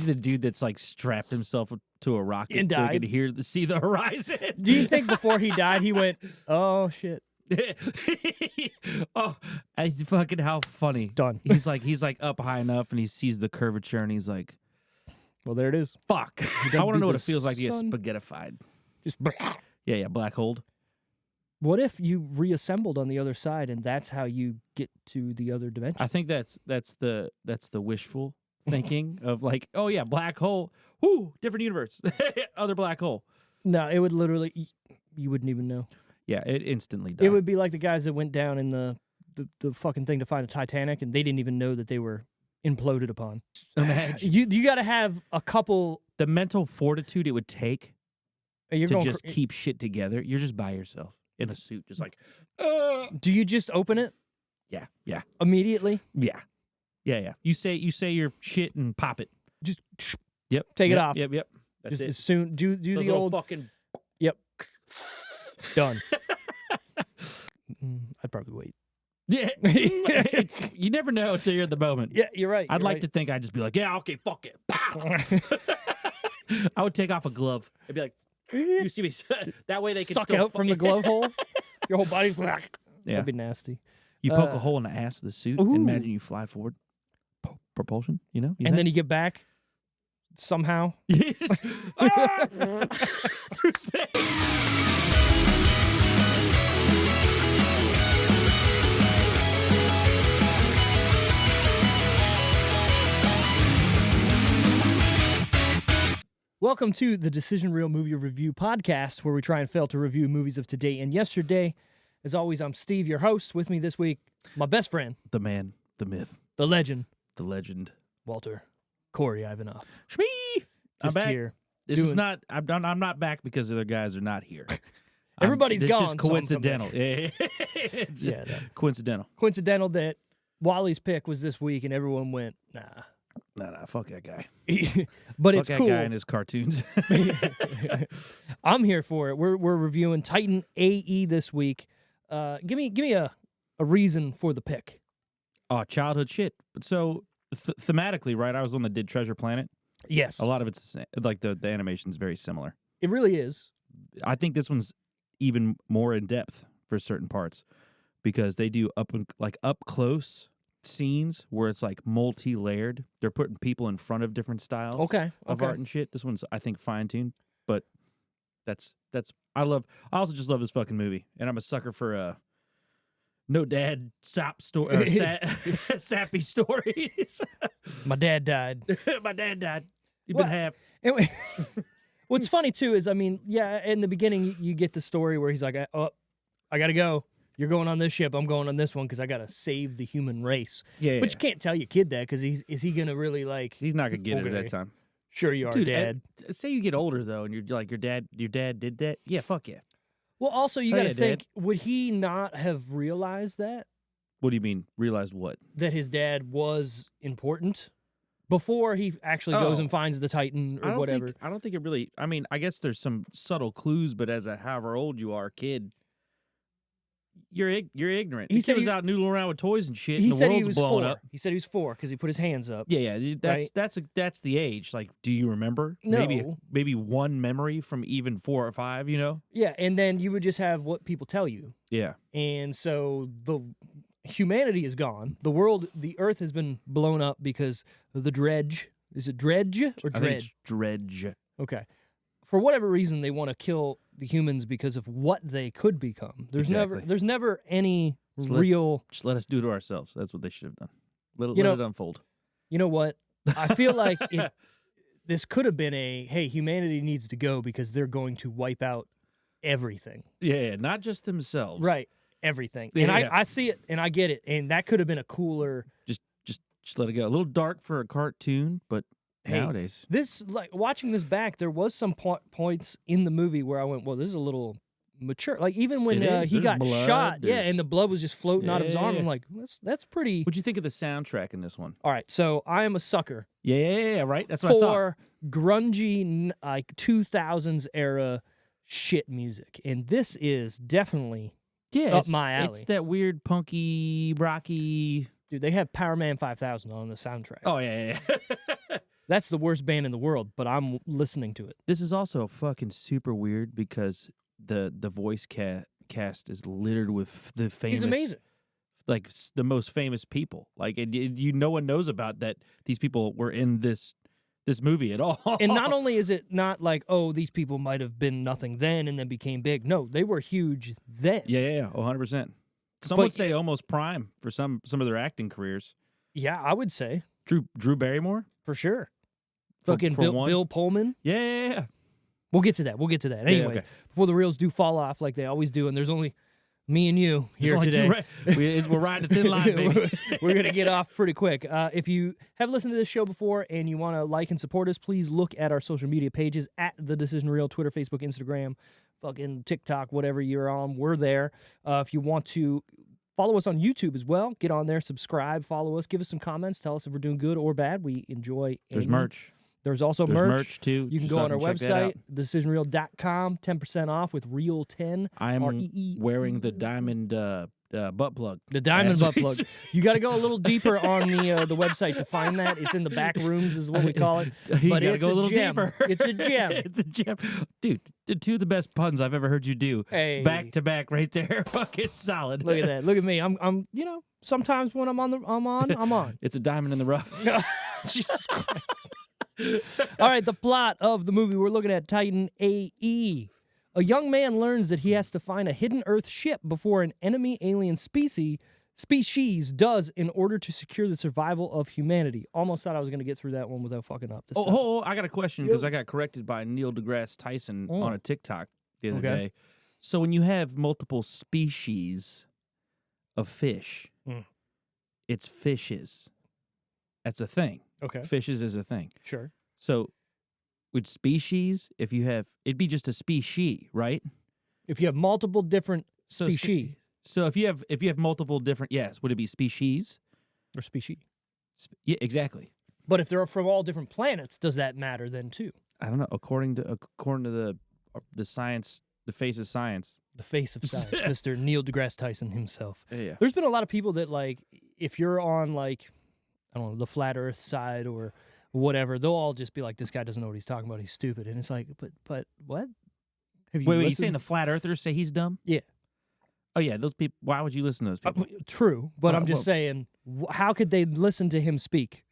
He's the dude that's like strapped himself to a rocket And so he died. could see the horizon. Do you think before he died, he went, "Oh shit, Oh, it's fucking how funny. done"? He's like up high enough and he sees the curvature and he's like, Well, there it is. fuck. done I want to beat know what the it feels like to get sun. spaghettified. Just. Yeah, black hole. What if you reassembled on the other side, and that's how you get to the other dimension? I think that's the wishful thinking of like, oh yeah, black hole. Whoo, different universe. Other black hole. No, it would literally. You wouldn't even know. Yeah, it instantly died. It would be like the guys that went down in the fucking thing to find the Titanic, and they didn't even know that they were imploded upon. Imagine You got to have a couple. the mental fortitude it would take You're to going just keep shit together. You're just by yourself in a suit, just like, Do you just open it yeah. immediately? Yeah. You say your shit and pop it. Just Yep. Take it Yep, off. Yep. That's just it. as soon do Those the little old fucking. Yep. Done. I'd probably wait. Yeah. You never know until you're at the moment. Yeah, you're right. I'd like to think I'd just be like, yeah, okay, fuck it. Pow! I would take off a glove. I'd be like, you see me? That way they can suck still out from the glove hole. Your whole body's like. Yeah. That'd be nasty. You poke a hole in the ass of the suit. Ooh. And imagine you fly forward. Propulsion, you know? And then you get back somehow. Through space. Welcome to the Decision Reel Movie Review Podcast, where we try and fail to review movies of today and yesterday. As always, I'm Steve, your host. With me this week, my best friend, The man, the myth, the legend, the legend. Walter Corey Ivanov. Shmee! I'm Just back. here. This is doing- not. I'm not back because the other guys are not here. Everybody's it's gone, just so I'm coincidental. Yeah, it's just Yeah, no. coincidental. Coincidental that Wally's pick was this week, and everyone went, nah. Nah, fuck that guy. But Fuck it's that cool. guy and his cartoons. I'm here for it. We're reviewing Titan AE this week. Give me a reason for the pick. Oh, childhood shit. But so thematically, right? I was the one that did Treasure Planet. Yes, A lot of it's the same. Like the animation's very similar. it really is. I think this one's even more in depth for certain parts because they do up close scenes where it's like multi-layered. They're putting people in front of different styles Okay. of art and shit. This one's I think fine-tuned, but that's I also just love this fucking movie, and I'm a sucker for no dad sap story sappy stories. My dad died. My dad died. You've Well, been half. Anyway, what's funny too is, I mean, yeah, in the beginning you get the story where he's like, "Oh, I gotta go. You're going on this ship. I'm going on this one because I gotta save the human race." Yeah, But you can't tell your kid that because is he gonna really like? he's not gonna get it at Okay. that time. Sure, you are, Dude, Dad. say you get older though, and you're like your dad did that. Yeah, fuck yeah. Well, also you Oh, gotta yeah, think: would he not have realized that What do you mean? Realized what? his dad was important before he actually goes Oh. and finds the Titan or whatever? I don't think it really. I mean, I guess there's some subtle clues, but as a however old you are, kid, you're ignorant. He He said was he- out noodling around with toys and shit. He and the said he world's was blowing 4. up. He said he was 4 because he put his hands up. Yeah, that's the age. Like, do you remember? No. Maybe one memory from even 4 or 5. You know? Yeah, and then you would just have what people tell you. Yeah. And so the humanity is gone. The Earth has been blown up because of the dredge. Is it dredge or I think dredge? it's dredge. Okay. For whatever reason, they want to kill the humans because of what they could become. There's Exactly. never any Just real. Just let us do it to ourselves. That's what they should have done. Let You know- it unfold. You know what? I feel like this could have been hey, humanity needs to go because they're going to wipe out everything. Yeah, not just themselves. Right. Everything. Yeah, And yeah. I see it and I get it. And that could have been a cooler. Just let it go. A little dark for a cartoon, but Hey, nowadays. like watching this back, there was some points in the movie where I went, well, this is a little mature. Like even when It is. he There's got blood, shot, yeah, there's- and the blood was just floating out of his arm. I'm Yeah. like, that's pretty. What'd you think of the soundtrack in this one? All right, so I am a sucker Yeah, right? That's what I thought. for grungy, like 2000s era shit music, and this is definitely Yeah, up my alley. It's that weird, punky, rocky. dude. They have Power Man 5000 on the soundtrack. Oh, yeah. That's the worst band in the world, but I'm listening to it. This is also fucking super weird because the voice cast is littered with the famous. He's amazing. Like the most famous people. Like no one knows about that. These people were in this movie at all. And not only is it not like, oh, these people might have been nothing then and then became big. No, they were huge then. Yeah, 100%. Some would say almost prime for some of their acting careers. Yeah, I would say Drew Barrymore for sure. For Bill Pullman. Yeah. We'll get to that. Anyway, okay. Before the reels do fall off like they always do, and there's only me and you here today. We're riding a thin line, baby. We're going to get off pretty quick. If you have listened to this show before and you want to like and support us, please look at our social media pages at The Decision Reel, Twitter, Facebook, Instagram, fucking TikTok, whatever you're on. We're there. If you want to follow us on YouTube as well, get on there, subscribe, follow us, give us some comments, tell us if we're doing good or bad. We enjoy There's merch. There's also merch too. You can go on our website, thedecisionreel.com, 10% off with Reel 10. I am wearing the diamond butt plug. The diamond butt plug. You got to go a little deeper on the website to find that. It's in the back rooms is what we call it. You but gotta it's go a little gem. deeper. It's a gem. It's a gem. Dude, the two of the best puns I've ever heard you do. Hey. Back to back right there. Fucking solid. Look at that. Look at me. I'm sometimes when I'm on. It's a diamond in the rough. Jesus Christ. All right, the plot of the movie we're looking at, Titan AE. A young man learns that he has to find a hidden Earth ship before an enemy alien species does in order to secure the survival of humanity. Almost thought I was going to get through that one without fucking up. I got a question because I got corrected by Neil deGrasse Tyson on a TikTok the other day. So when you have multiple species of fish, it's fishes. That's a thing. Okay. Fishes is a thing. Sure. So with species, it'd be just a species, right? If you have multiple different species. So if you have multiple different, yes, would it be species? Or species. Yeah, exactly. But if they're from all different planets, does that matter then too? I don't know. According to the science, the face of science. The face of science, Mr. Neil deGrasse Tyson himself. Yeah. There's been a lot of people that, like, if you're on, like, I don't know, the flat Earth side or whatever, they'll all just be like, this guy doesn't know what he's talking about. He's stupid. And it's like, but what? Wait, you saying the flat earthers say he's dumb? Yeah. Oh, yeah, those people, why would you listen to those people? True, but I'm just saying, how could they listen to him speak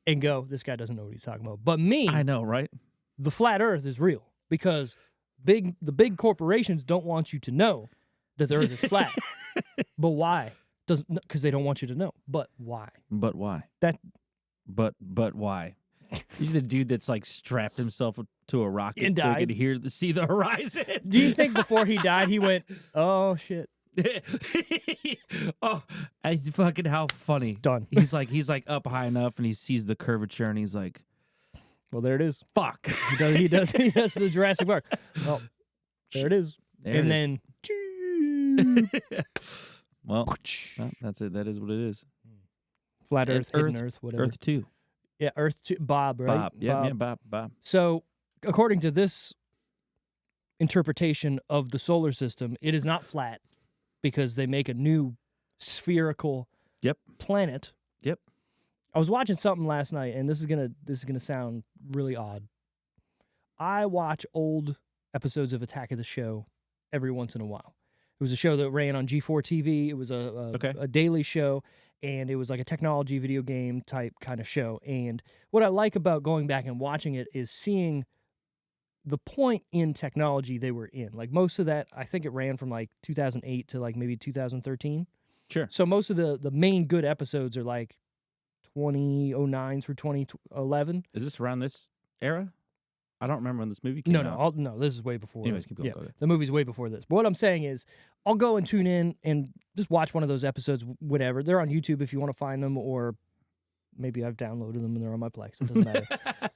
and go, this guy doesn't know what he's talking about? But me, I know, right? The flat Earth is real because the big corporations don't want you to know that the Earth is flat. But why? Because they don't want you to know. But why? But why? But why? He's the dude that's like strapped himself to a rocket and so he could see the horizon. Do you think before he died he went, oh shit? Oh, fucking how funny. Done. He's like up high enough and he sees the curvature and he's like, well, there it is. Fuck. He does the Jurassic Park. Well, there it is. Then well, that's it. That is what it is. Flat Earth, hidden Earth, whatever. Earth 2. Yeah, Earth 2. Bob, right? Bob. Yeah, Bob. So, according to this interpretation of the solar system, it is not flat because they make a new spherical planet. Yep. I was watching something last night, and this is gonna sound really odd. I watch old episodes of Attack of the Show every once in a while. It was a show that ran on G4 TV. It was a daily show, and it was like a technology video game type kind of show. And what I like about going back and watching it is seeing the point in technology they were in. Like most of that, I think it ran from like 2008 to like maybe 2013. Sure. So most of the main good episodes are like 2009 through 2011. Is this around this era? I don't remember when this movie came out. No, this is way before. Anyways, keep going. Yeah, the movie's way before this. But what I'm saying is, I'll go and tune in and just watch one of those episodes, whatever. They're on YouTube if you want to find them, or maybe I've downloaded them and they're on my Plex. It doesn't matter.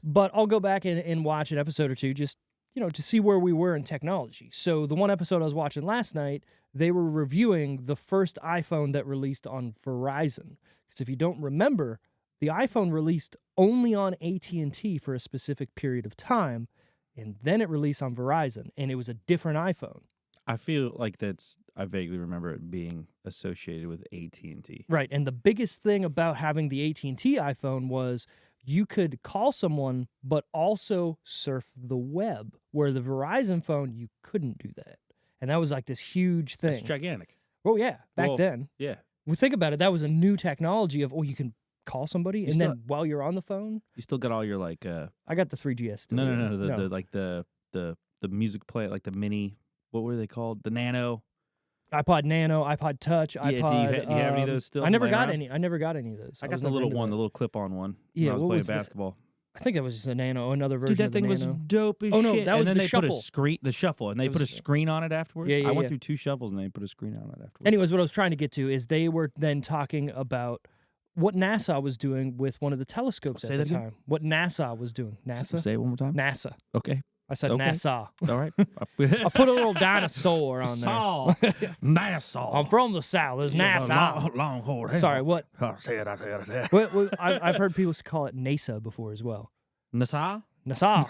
But I'll go back and watch an episode or two just, to see where we were in technology. So the one episode I was watching last night, they were reviewing the first iPhone that released on Verizon. Because if you don't remember, the iPhone released only on AT&T for a specific period of time, and then it released on Verizon, and it was a different iPhone. I feel like I vaguely remember it being associated with AT&T. Right, and the biggest thing about having the AT&T iPhone was you could call someone, but also surf the web, where the Verizon phone, you couldn't do that. And that was like this huge thing. It's gigantic. Oh, yeah. Back then. Yeah. Well, think about it. That was a new technology of, you can call somebody, and still- then while you're on the phone. You still got all your like I got the 3GS still. no, the like the music player, like the mini, what were they called? The Nano. iPod Nano, iPod Touch, Yeah, iPod. do you have any of those still I never laying got around? any. I never got any of those. I got was the never little into one, that. the little clip-on one. Yeah, when I was what playing was that? basketball. I think that was just a Nano, another version Dude, that of the thing was Nano. dope as Oh, no, shit. that was and then the they put shuffle. a screen, the shuffle, and they That put a was the- screen on it afterwards. Yeah, yeah, I went yeah. through 2 shuffles and they put a screen on it afterwards. Anyways, what I was trying to get to is they were then talking about what NASA was doing with one of the telescopes Say at the that again? time. What NASA was doing. NASA? Say it one more time. NASA. Okay. I said Okay. NASA. All right. I put a little dinosaur on there. Saw. Nassau. I'm from the South. There's NASA. Long haul. Hell. Sorry, what? Oh, say it. I say it. I've heard people call it NASA before as well. Nassau? NASA.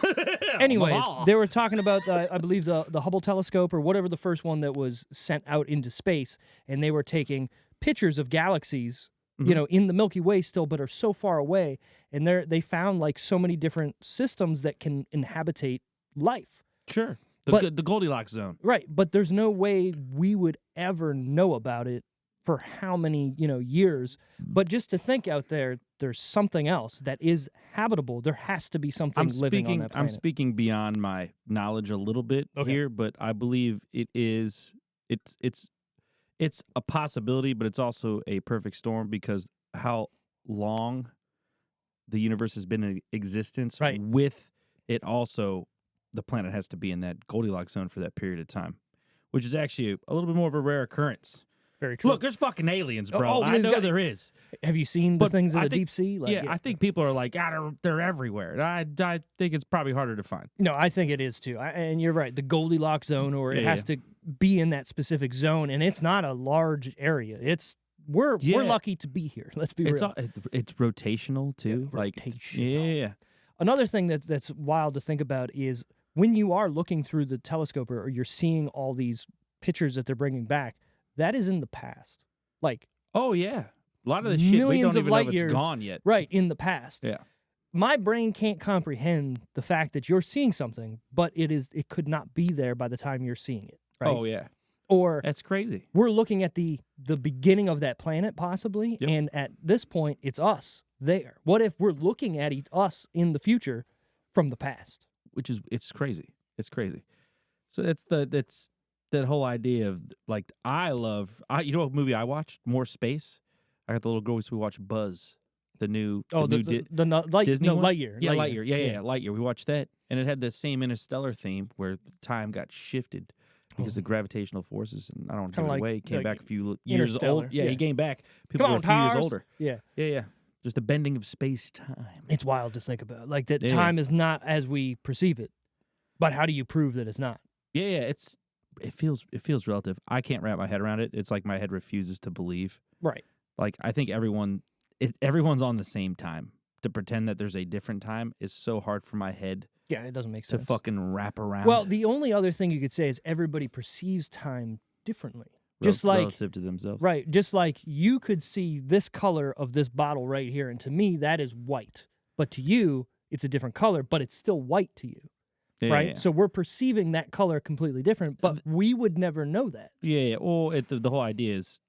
Anyways, Nassau. they were talking about, I believe, the Hubble telescope or whatever the first one that was sent out into space, and they were taking pictures of galaxies, in the Milky Way still, but are so far away, and they found like so many different systems that can inhabitate life. Sure. But- The Goldilocks zone. Right, but there's no way we would ever know about it for how many, years. But just to think out there, there's something else that is habitable. There has to be something living on that planet. I'm speaking beyond my knowledge a little bit here, but I believe it's a possibility, but it's also a perfect storm because how long the universe has been in existence, Right. with it also the planet has to be in that Goldilocks zone for that period of time, which is actually a little bit more of a rare occurrence. Very true. Look, there's fucking aliens, bro. I there's know got- there is. Have you seen the But things in I the think- deep sea? Like, I think people are like, they're everywhere. I think it's probably harder to find. No, I think it is too. And you're right. The Goldilocks zone, or it Yeah, has to be in that specific zone, and it's not a large area. We're Yeah. lucky to be here. Let's be It's real. it's rotational too. Yeah, like rotational. yeah. Another thing that's wild to think about is when you are looking through the telescope or you're seeing all these pictures that they're bringing back, that is in the past. Like, Oh yeah. A lot of the shit we Millions don't of even know light if years. it's gone yet. right, in the past. Yeah. My brain can't comprehend the fact that you're seeing something, but it could not be there by the time you're seeing it. Right? Oh yeah. Or That's crazy. we're looking at the beginning of that planet possibly, Yep. and at this point it's us there. What if we're looking at us in the future from the past? It's crazy. It's crazy. So that's that whole idea of like you know what movie I watched? More Space. I got the little girl, so we watched Buzz, the new Disney one? Lightyear. Yeah, Lightyear. Yeah, Lightyear. We watched that, and it had the same Interstellar theme where time got shifted because of gravitational forces. And I don't want to Kinda give it like- away. He came like back a few years Interstellar, old. Yeah, yeah. he came back. People Come were on, a few years Tars. older. Yeah. Yeah. Just the bending of space time. It's wild to think about. Like that Yeah. time is not as we perceive it. But how do you prove that it's not? Yeah. It feels relative. I can't wrap my head around it. It's like my head refuses to believe. Right. Like I think everyone's on the same time. To pretend that there's a different time is so hard for my head Yeah, it doesn't make to sense. fucking wrap around. Well, the only other thing you could say is everybody perceives time differently. Just like relative to themselves. right, just like you could see this color of this bottle right here, and to me that is white. But to you, it's a different color, but it's still white to you. Yeah, right? Yeah. So we're perceiving that color completely different, but we would never know that. Yeah. Well, the whole idea is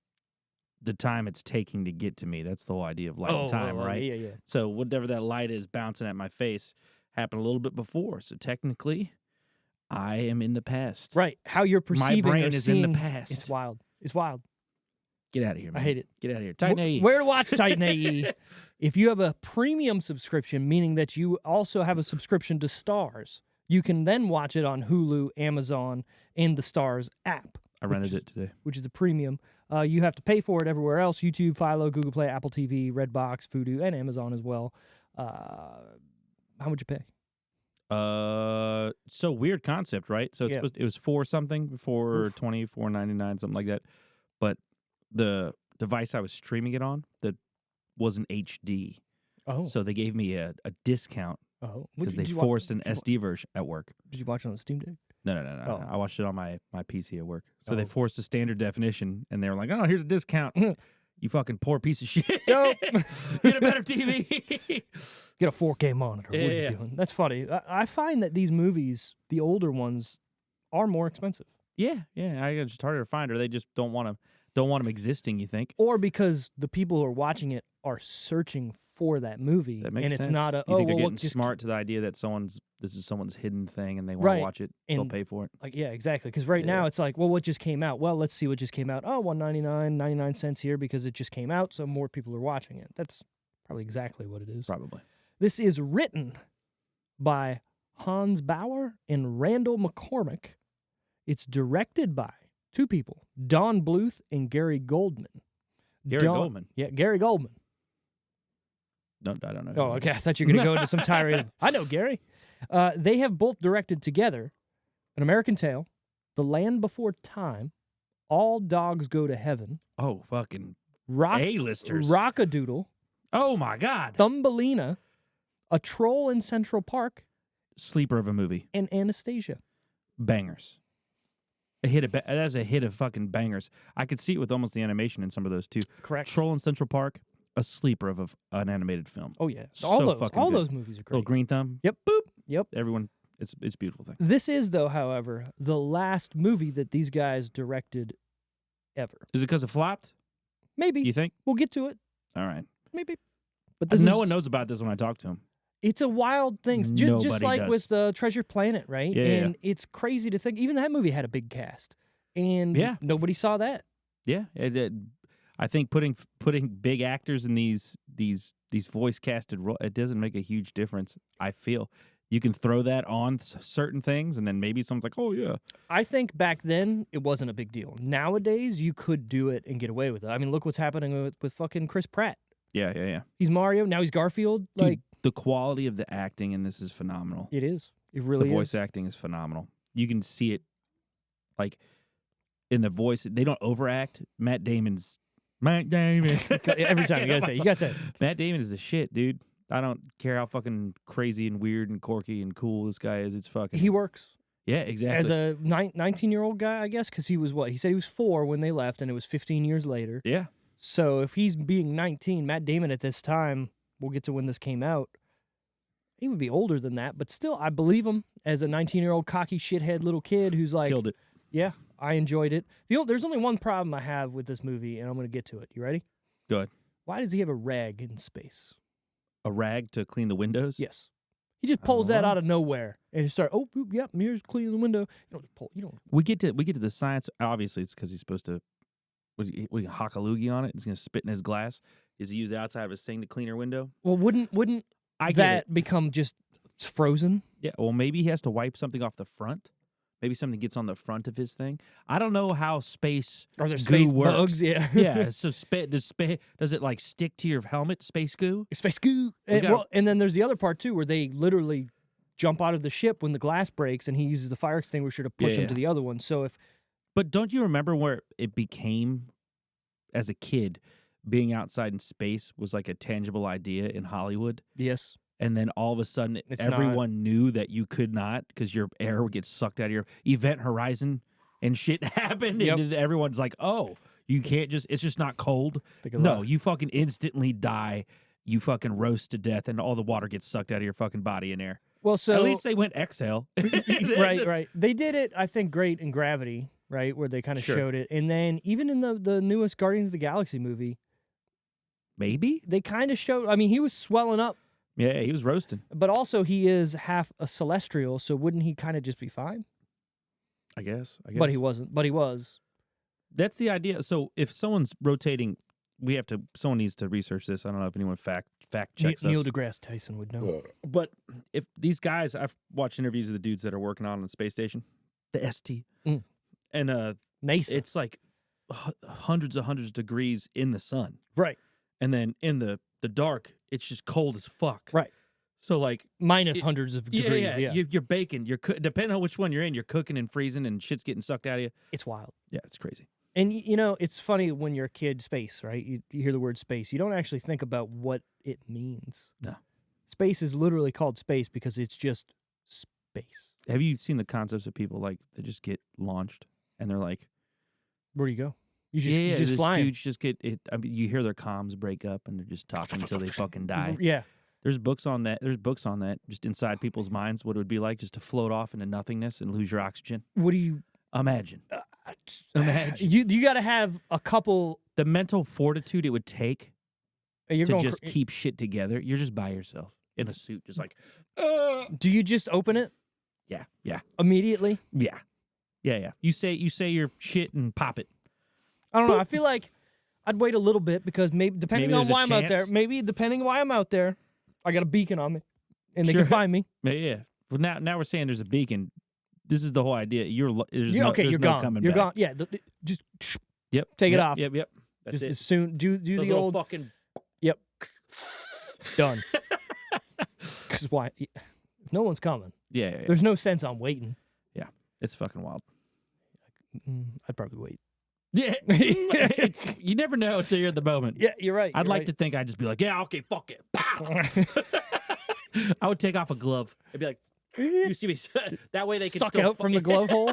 the time it's taking to get to me. That's the whole idea of light and time, right? Yeah. So whatever that light is bouncing at my face happened a little bit before. So technically, I am in the past. Right. How you're perceiving My brain or is seeing, in the past. It's wild. It's wild. Get out of here, man. I hate it. Get out of here. Titan AE. Where to watch Titan AE? If you have a premium subscription, meaning that you also have a subscription to Stars, you can then watch it on Hulu, Amazon, and the Stars app. I rented it today. Which is a premium. You have to pay for it everywhere else: YouTube, Philo, Google Play, Apple TV, Redbox, Vudu, and Amazon as well. How muuld you pay? So weird concept, right? So it's Yeah. it was for something for $24.99, something like that. But the device I was streaming it on that wasn't HD, Oh, so they gave me a discount oh, because they Did you forced an did you wa- SD version at work. Did you watch it on the Steam Deck? No. Oh. I watched it on my PC at work. So they Oh. forced a standard definition, and they were like, "Oh, here's a discount." You fucking poor piece of shit. Dope. Get a better TV. Get a 4K monitor. What are you Yeah. doing? That's funny. I find that these movies, the older ones, are more expensive. Yeah. It's just harder to find, or they just don't want them existing. You think? Or because the people who are watching it are searching for that movie, That makes and sense. it's not a You think they're well, getting just smart to the idea that this is someone's hidden thing, and they want Right. to watch it. They'll And pay for it. like yeah, exactly. Because right now it's like, well, what just came out? Well, let's see what just came out. Oh, $1.99, 99 cents here because it just came out, so more people are watching it. That's probably exactly what it is. Probably. This is written by Hans Bauer and Randall McCormick. It's directed by two people, Don Bluth and Gary Goldman. Goldman. Yeah, Gary Goldman. I don't know. Oh, okay. I thought you were going to go into some tirade. I know Gary. They have both directed together An American Tail, The Land Before Time, All Dogs Go to Heaven, Oh, fucking A-listers, A-listers. Rockadoodle, Oh my God. Thumbelina, A Troll in Central Park, Sleeper of a movie. and Anastasia. Bangers. That's a hit of fucking bangers. I could see it with almost the animation in some of those too. Correct. Troll in Central Park, a sleeper of an animated film. Oh yeah, So all fucking good. those movies are great. Little green thumb. Yep. Boop. Yep. Everyone, it's a beautiful thing. This is though, however, the last movie that these guys directed ever. Is it because it flopped? Maybe You think? we'll get to it. All right. Maybe. But this No is, one knows about this when I talk to him. It's a wild thing, just Nobody like does. with Treasure Planet, right? Yeah, and it's crazy to think. Even that movie had a big cast, and Yeah. nobody saw that. Yeah, I think putting big actors in these voice casted roles, it doesn't make a huge difference. I feel you can throw that on certain things, and then maybe someone's like, "Oh yeah." I think back then it wasn't a big deal. Nowadays, you could do it and get away with it. I mean, look what's happening with fucking Chris Pratt. Yeah. He's Mario. Now he's Garfield. Dude, Like the quality of the acting in this is phenomenal. it is. It The really voice is. acting is phenomenal. You can see it, like in the voice. They don't overact. Matt Damon. Every time you gotta say, it. Matt Damon is the shit, dude. I don't care how fucking crazy and weird and quirky and cool this guy is. It's fucking. He works Yeah, exactly. as a 19-year-old guy, I guess, because he was what? He said he was 4 when they left, and it was 15 years later. Yeah. So if he's being 19, Matt Damon at this time, we'll get to when this came out, he would be older than that, but still, I believe him as a 19-year-old cocky shithead little kid who's like, Killed it. yeah, I enjoyed it. There's only one problem I have with this movie, and I'm going to get to it. You ready? Go ahead. Why does he have a rag in space? A rag to clean the windows? Yes. He just pulls that Oh. out of nowhere and he starts, oh, boop, yep, here's cleaning the window. You don't just pull, you don't. We get to the science. Obviously, it's because he's supposed to. We hock a loogie on it. He's gonna spit in his glass. Is he use the outside of his thing to clean her window? Well, wouldn't I get it. that become just frozen? Yeah. Well, maybe he has to wipe something off the front. Maybe something gets on the front of his thing. I don't know how space. Are there goo space works. bugs? Yeah. Yeah. So does it like stick to your helmet? Space goo. Space goo. And then there's the other part too, where they literally jump out of the ship when the glass breaks, and he uses the fire extinguisher to push Yeah, him yeah. to the other one. So if But don't you remember where it became, as a kid, being outside in space was like a tangible idea in Hollywood? yes, And then all of a sudden, It's everyone knew that you could not because your air would get sucked out of your Event Horizon and shit happened. Yep. And everyone's like, oh, you can't it's just not cold. think of No, that. you fucking instantly die. You fucking roast to death and all the water gets sucked out of your fucking body and air. Well, so At least they went exhale. right. They did it, I think, great in Gravity, right, where they kind of Sure. showed it, and then even in the newest Guardians of the Galaxy movie, Maybe? they kind of showed. I mean, he was swelling up, Yeah, he was roasting. but also he is half a celestial, so wouldn't he kind of just be fine? I guess. But he wasn't. But he was. That's the idea. So if someone's rotating, someone needs to research this. I don't know if anyone fact checks Neil us. deGrasse Tyson would know. But if these guys, I've watched interviews of the dudes that are working on the space station, the ST, Mm. and NASA. it's like hundreds of degrees in the sun, Right. and then in the dark, it's just cold as fuck. Right. So like, Minus hundreds of degrees. Yeah. You're baking. Depending on which one you're in, you're cooking and freezing, and shit's getting sucked out of you. It's wild. Yeah, it's crazy. And, you know, it's funny when you're a kid, space, right? You hear the word space. You don't actually think about what it means. No. Space is literally called space because it's just space. Have you seen the concepts of people like they just get launched and they're like, Where do you go? You just yeah, you just this flying. dudes just get it. I mean, you hear their comms break up, and they're just talking until they fucking die. Yeah. There's books on that. There's books on that. Just inside people's minds, what it would be like just to float off into nothingness and lose your oxygen. What do you Imagine. Imagine you got to have a couple. the mental fortitude it would take You're to going. just keep shit together. You're just by yourself in a suit, just like. Do you just open it Yeah, yeah, immediately? yeah, yeah. You say your shit and pop it. I don't know. I feel like I'd wait a little bit because maybe depending Maybe on there's a why I'm out there, chance. maybe depending on why I'm out there, I got a beacon on me, and they Sure. can find me. Yeah. Well, now we're saying there's a beacon. This is the whole idea. There's You're, no, okay, there's you're no gone. coming You're back. gone. Yeah, just Yep. Take it yep, off. Yep. That's just it. as soon do Those the little old fucking. done. Because why? If no one's coming, Yeah. there's no sense on waiting. It's fucking wild. I'd probably wait. Yeah. You never know until you're at the moment. Yeah, you're right. I'd like to think I'd just be like, yeah, okay, fuck it. Pow! I would take off a glove. I'd be like, you see me? That way they can suck still out from the glove hole.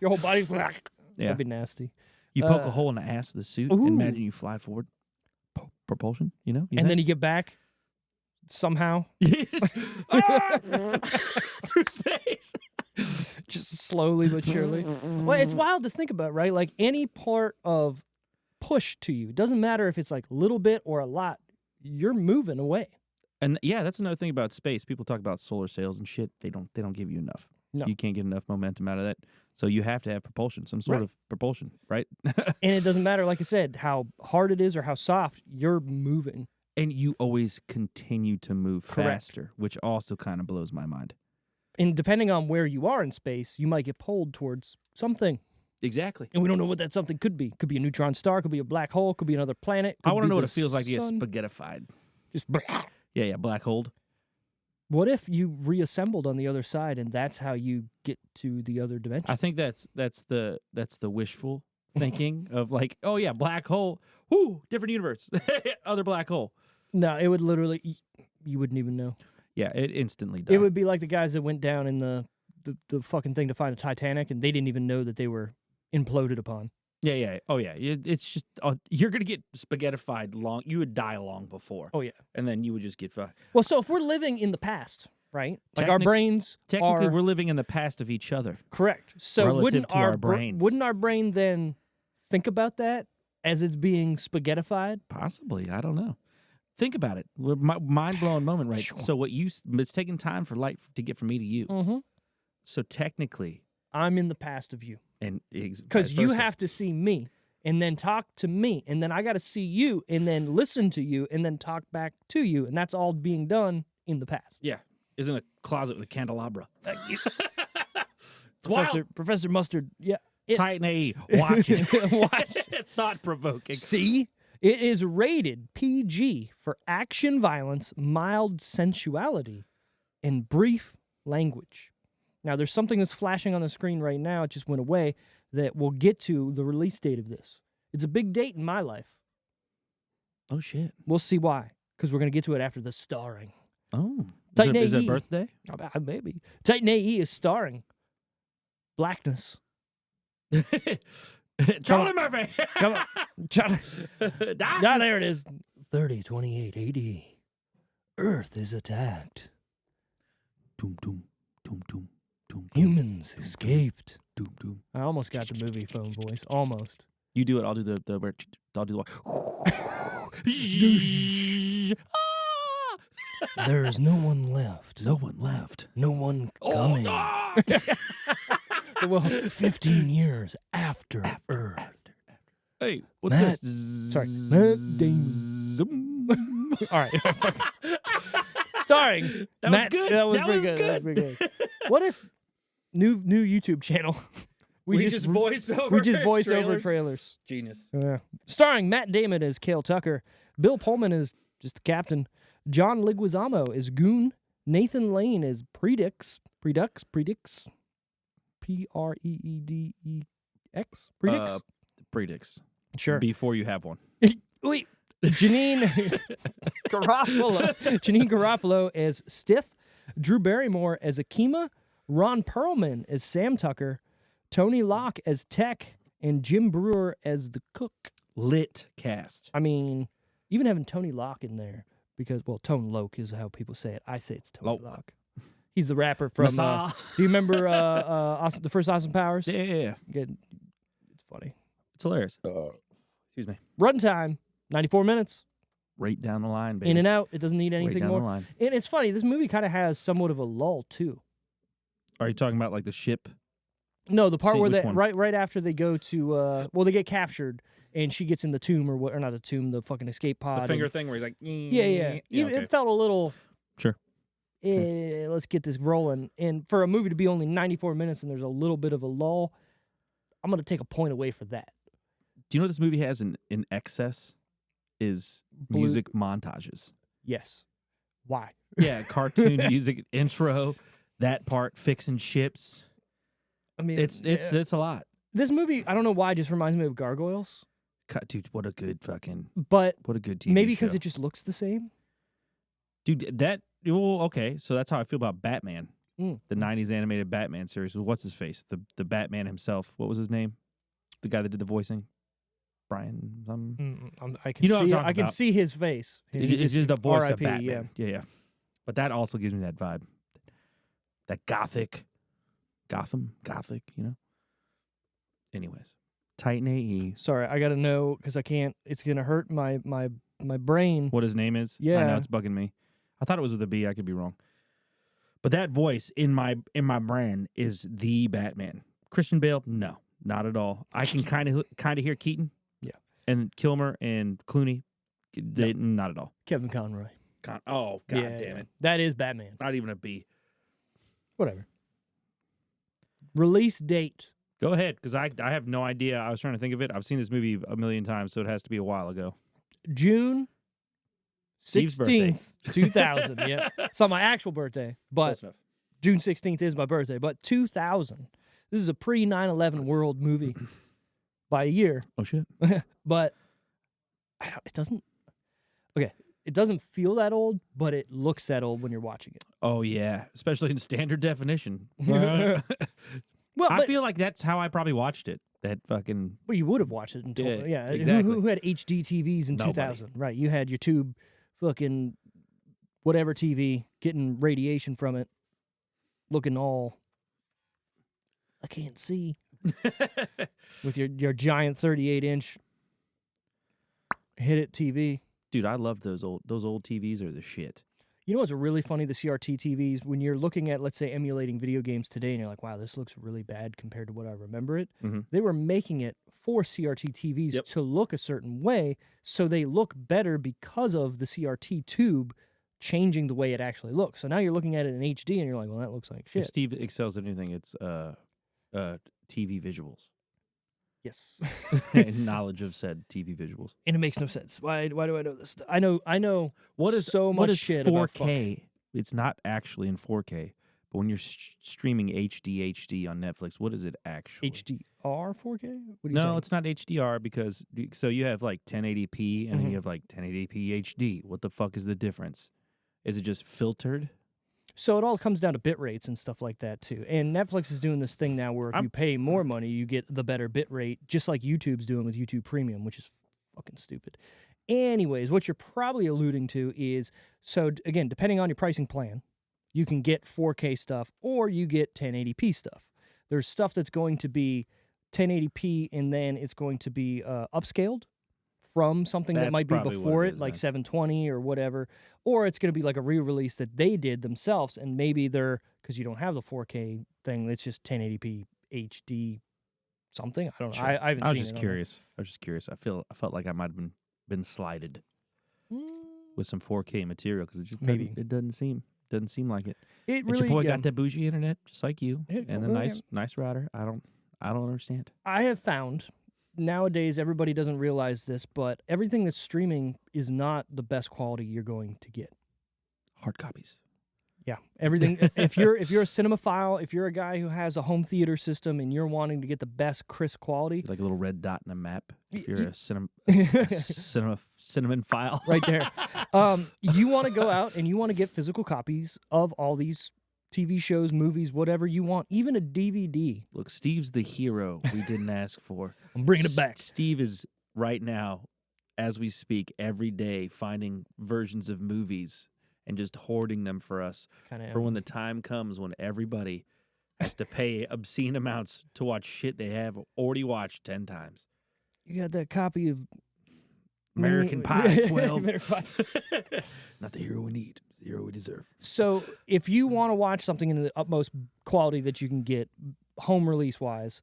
Your whole body. Yeah. That'd be nasty. You poke a hole in the ass of the suit. Ooh. And imagine you fly forward. Propulsion, you know? And then you get back somehow, through space. just slowly but surely. Well, it's wild to think about, right? Like any part of push to you, doesn't matter if it's like a little bit or a lot, you're moving away. And yeah, that's another thing about space. People talk about solar sails and shit. They don't give you enough. No. You can't get enough momentum out of that. So you have to have propulsion, some sort Right. of propulsion, right? And it doesn't matter, like I said, how hard it is or how soft, you're moving. And you always continue to move Correct. faster, which also kind of blows my mind. And depending on where you are in space, you might get pulled towards something. Exactly. And we don't know what that something could be. Could be a neutron star, could be a black hole, could be another planet. I could want be to know what the it feels like to get sun. spaghettified. Just Yeah, black hole. What if you reassembled on the other side and that's how you get to the other dimension? I think that's the wishful thinking of like, oh yeah, black hole. Whoo, different universe. Other black hole. No, it would literally, you wouldn't even know. Yeah, it instantly died. It would be like the guys that went down in the fucking thing to find the Titanic and they didn't even know that they were imploded upon. Yeah. Oh yeah. It's just you're gonna get spaghettified long. You would die long before. Oh, yeah. And then you would just get fucked. Well, so if we're living in the past, right? Like our Technic- brains Technically, are we're living in the past of each other. correct. So relative wouldn't to our brains. wouldn't our brain then think about that as it's being spaghettified? Possibly. I don't know. Think about it. Mind blowing moment, right? Sure. So it's taking time for light to get from me to you. Mm-hmm. So technically, I'm in the past of you. and Because you have to see me and then talk to me. And then I got to see you and then listen to you and then talk back to you. And that's all being done in the past. Yeah, is in a closet with a candelabra. It's wild. Professor Mustard, yeah. Titan A, watch it. Watch. Thought provoking. See? It is rated PG for action violence, mild sensuality, and brief language. Now, there's something that's flashing on the screen right now. It just went away that we'll get to the release date of this. It's a big date in my life. Oh shit. We'll see why, because we're going to get to it after the starring. Oh, Titan is it a AE. birthday? Maybe. Titan AE is starring Charlie Murphy. Come on. John, Darkness. there it is. 3028 AD. Earth is attacked. Doom, doom, doom, doom, doom. Humans escaped. Doom, doom. I almost got the movie phone voice. Almost. You do it. I'll do the I'll do the. There is no one left. No one left. No one Oh, coming. no! Well, 15 years after Earth. Hey, what's Matt- this? sorry, Matt Damon. Zoom. All right. Starring That was Matt. good. That was That pretty was good. That was good. pretty good. What if new YouTube channel? We just voice over. We just voice over trailers. Genius. Yeah. Starring Matt Damon as Cale Tucker, Bill Pullman as just the captain, John Leguizamo as Goon, Nathan Lane as Predix, Predex, Predex, Predix. Predicts. Sure. Before you have one. Wait, Janine Garofalo as Stith, Drew Barrymore as Akima, Ron Perlman as Sam Tucker, Tony Locke as Tech, and Jim Brewer as the cook. Lit cast. I mean, even having Tony Locke in there because, well, Tone Loc is how people say it. I say it's Tony Locke. He's the rapper from. Do you remember the first Austin Powers? Yeah. It's funny. It's hilarious. Excuse me. Runtime 94 minutes. Right down the line, baby. In and out. It doesn't need anything right down more. The line. And it's funny. This movie kind of has somewhat of a lull too. Are you talking about like the ship? No, the part See, where which they one? right after they go to they get captured and she gets in the tomb or not the tomb, the fucking escape pod. The finger thing where he's like, yeah. Okay. It felt a little. Sure. Let's get this rolling. And for a movie to be only 94 minutes and there's a little bit of a lull, I'm going to take a point away for that. Do you know what this movie has in excess? Is music montages. Yes. Why? Yeah, cartoon music intro, that part, fixing ships. I mean, it's a lot. This movie, I don't know why, just reminds me of Gargoyles. Dude, what a good TV maybe because show. it just looks the same. Dude, okay, so that's how I feel about Batman. The 90s animated Batman series. What's his face? The Batman himself. What was his name? The guy that did the voicing? Brian. I can what I'm see. talking I can about. see his face. It's just the voice of RIP, Batman. Yeah. But that also gives me that vibe. That gothic, you know? Anyways, Titan AE. Sorry, I got to know because I can't. It's going to hurt my brain. What his name is? Yeah. I know, it's bugging me. I thought it was with a B. I could be wrong. But that voice in my brain is the Batman. Christian Bale? No, not at all. I can kind of hear Keaton. Yeah. And Kilmer and Clooney. Not at all. Kevin Conroy. God damn it. That is Batman. Not even a B. Whatever. Release date. Go ahead, because I have no idea. I was trying to think of it. I've seen this movie a million times, so it has to be a while ago. June Steve's birthday. 16th, 2000. Yeah. It's not my actual birthday, but June 16th is my birthday. But 2000. This is a pre-9/11 world movie by a year. Oh, shit. But it doesn't... Okay. It doesn't feel that old, but it looks that old when you're watching it. Oh, yeah. Especially in standard definition. Well, I feel like that's how I probably watched it. That fucking... Well, you would have watched it in Yeah, exactly. Who had HD TVs in Nobody. 2000? Right. You had your tube fucking whatever TV getting radiation from it, looking all... I can't see. With your giant 38-inch hit-it TV. Dude, I love those old TVs are the shit. You know what's really funny? The CRT TVs, when you're looking at, let's say, emulating video games today, and you're like, wow, this looks really bad compared to what I remember it. Mm-hmm. They were making it for CRT TVs to look a certain way, so they look better because of the CRT tube changing the way it actually looks. So now you're looking at it in HD, and you're like, well, that looks like shit. If Steve excels at anything, it's TV visuals. Yes. And knowledge of said TV visuals. And it makes no sense. Why do I know this? I know what is so what much is shit 4K? about fuck. It's not actually in 4K, but when you're streaming HD on Netflix, what is it actually? HDR 4K? What are you no, saying? it's not HDR because so you have like 1080p and then you have like 1080p HD. What the fuck is the difference? Is it just filtered? So it all comes down to bit rates and stuff like that, too. And Netflix is doing this thing now where if you pay more money, you get the better bit rate, just like YouTube's doing with YouTube Premium, which is fucking stupid. Anyways, what you're probably alluding to is, so again, depending on your pricing plan, you can get 4K stuff or you get 1080p stuff. There's stuff that's going to be 1080p and then it's going to be upscaled from something that might be before it, like 720 or whatever, or it's going to be like a re-release that they did themselves, and maybe they're, because you don't have the 4K thing, it's just 1080p HD something. I don't know. Sure. I haven't seen it. I was just curious. I felt like I might have been slighted with some 4K material because it just doesn't seem like it. It really, really, your boy got that bougie internet just like you, It and a really- nice router. I don't understand. I have found nowadays everybody doesn't realize this, but everything that's streaming is not the best quality you're going to get. Hard copies. Yeah, everything. if you're a cinemaphile, if you're a guy who has a home theater system and you're wanting to get the best crisp quality, Like a little red dot in a map. If you're a cinnamon file. right there, you want to go out and you want to get physical copies of all these TV shows, movies, whatever you want, even a DVD. Look, Steve's the hero we didn't ask for. I'm bringing it back. Steve is right now, as we speak, every day finding versions of movies and just hoarding them for us for when the time comes when everybody has to pay obscene amounts to watch shit they have already watched 10 times. You got that copy of American Pie 12. American Pie. Not the hero we need, it's the hero we deserve. So if you want to watch something in the utmost quality that you can get, home release wise,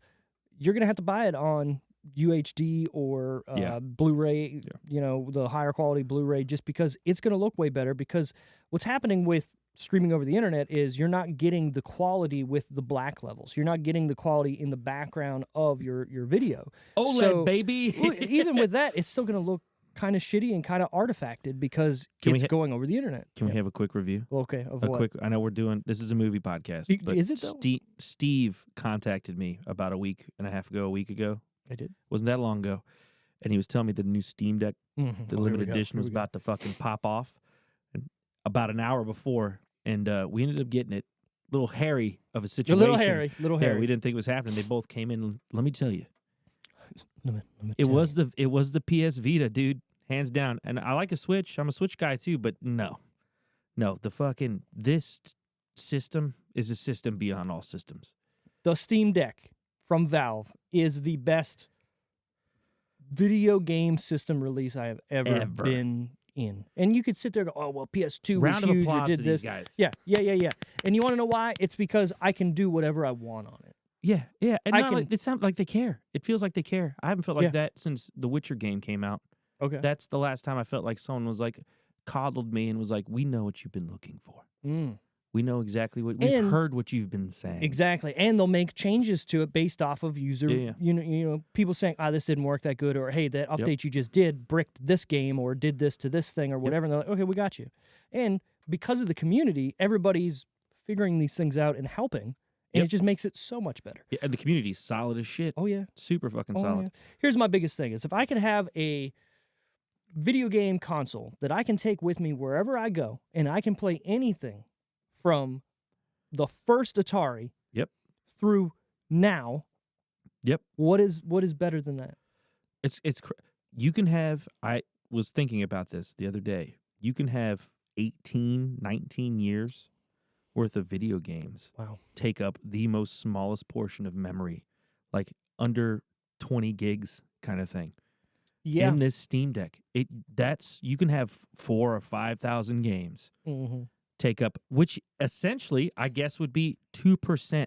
you're gonna have to buy it on UHD or Blu-ray. You know, the higher quality Blu-ray, just because it's gonna look way better. Because what's happening with streaming over the internet is you're not getting the quality with the black levels. You're not getting the quality in the background of your video. OLED, so, baby. Even with that, it's still gonna look kind of shitty and kind of artifacted because it's going over the internet. Can we have a quick review? Okay, of what? Quick. I know we're doing. This is a movie podcast. But is it though? Steve contacted me about a week ago. I did. Wasn't that long ago, and he was telling me the new Steam Deck, the limited edition, was about to fucking pop off, and about an hour before, and we ended up getting it. Little hairy of a situation. Little hairy. Yeah, we didn't think it was happening. They both came in. Let me tell you. Let me It was the PS Vita, dude, hands down. And I like a Switch. I'm a Switch guy too, but no, this system is a system beyond all systems. The Steam Deck from Valve is the best video game system release I have ever been in. And you could sit there and go, oh, well, PS2 Round was huge. of applause did to this. these guys. Yeah. And you want to know why? It's because I can do whatever I want on it. Yeah. And it sounds like they care. It feels like they care. I haven't felt like that since the Witcher game came out. Okay. That's the last time I felt like someone was like, coddled me and was like, we know what you've been looking for. We know exactly what we've heard what you've been saying. Exactly. And they'll make changes to it based off of user, you know, people saying, this didn't work that good, or hey, that update you just did bricked this game or did this to this thing or whatever. And they're like, okay, we got you. And because of the community, everybody's figuring these things out and helping. And it just makes it so much better. Yeah, and the community's solid as shit. Oh, yeah. Super fucking solid. Yeah. Here's my biggest thing is if I can have a video game console that I can take with me wherever I go and I can play anything from the first Atari through now. What is better than that? You can have, I was thinking about this the other day. You can have 18, 19 years worth of video games take up the most smallest portion of memory, like under 20 gigs kind of thing. Yeah. In this Steam Deck, you can have 4,000 or 5,000 games take up, which essentially I guess would be 2%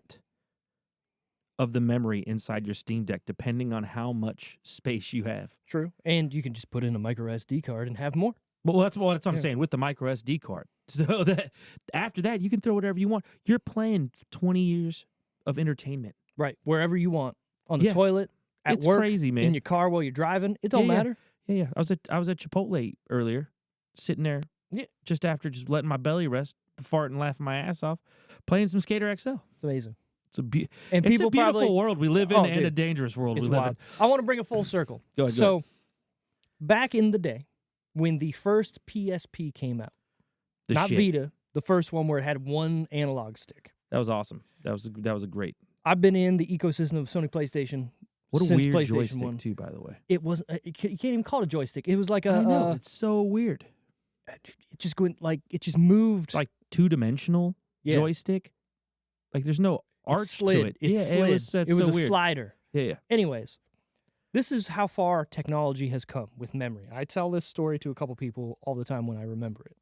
of the memory inside your Steam Deck, depending on how much space you have. True, and you can just put in a micro SD card and have more. Well, that's what I'm saying with the micro SD card. So that after that, you can throw whatever you want. You're playing 20 years of entertainment, right? Wherever you want, on the toilet, at it's work, crazy, man. In your car while you're driving. It don't matter. Yeah. I was at Chipotle earlier, sitting there, just after just letting my belly rest, farting, laughing my ass off, playing some Skater XL. It's amazing. It's a beautiful world we live in, and a dangerous world we live in. I want to bring a full circle. Go ahead. Back in the day, when the first PSP came out, Vita, the first one where it had one analog stick. That was awesome. That was a great. I've been in the ecosystem of Sony PlayStation. What a since weird PlayStation joystick 1. too, by the way. It was. You can't even call it a joystick. It was like a. I know, it's so weird. It just moved like 2-dimensional joystick. Like there's no arch to it. It slid. It was so a weird. slider. Yeah. Anyways, this is how far technology has come with memory. I tell this story to a couple people all the time when I remember it.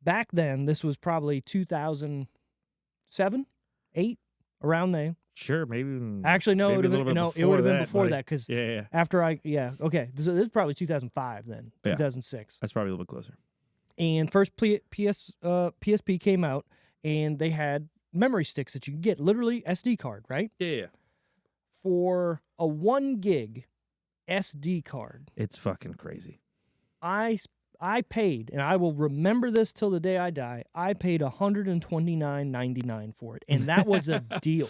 Back then, this was probably 2007, 8, around there. Sure, maybe. Actually, no, it would have been before that because after okay, this is probably 2005 then, 2006. That's probably a little bit closer. And first PSP came out, and they had memory sticks that you could get, literally SD card, right? Yeah. For a 1 gig SD card, it's fucking crazy. I paid, and I will remember this till the day I die. I paid $129.99 for it, and that was a deal.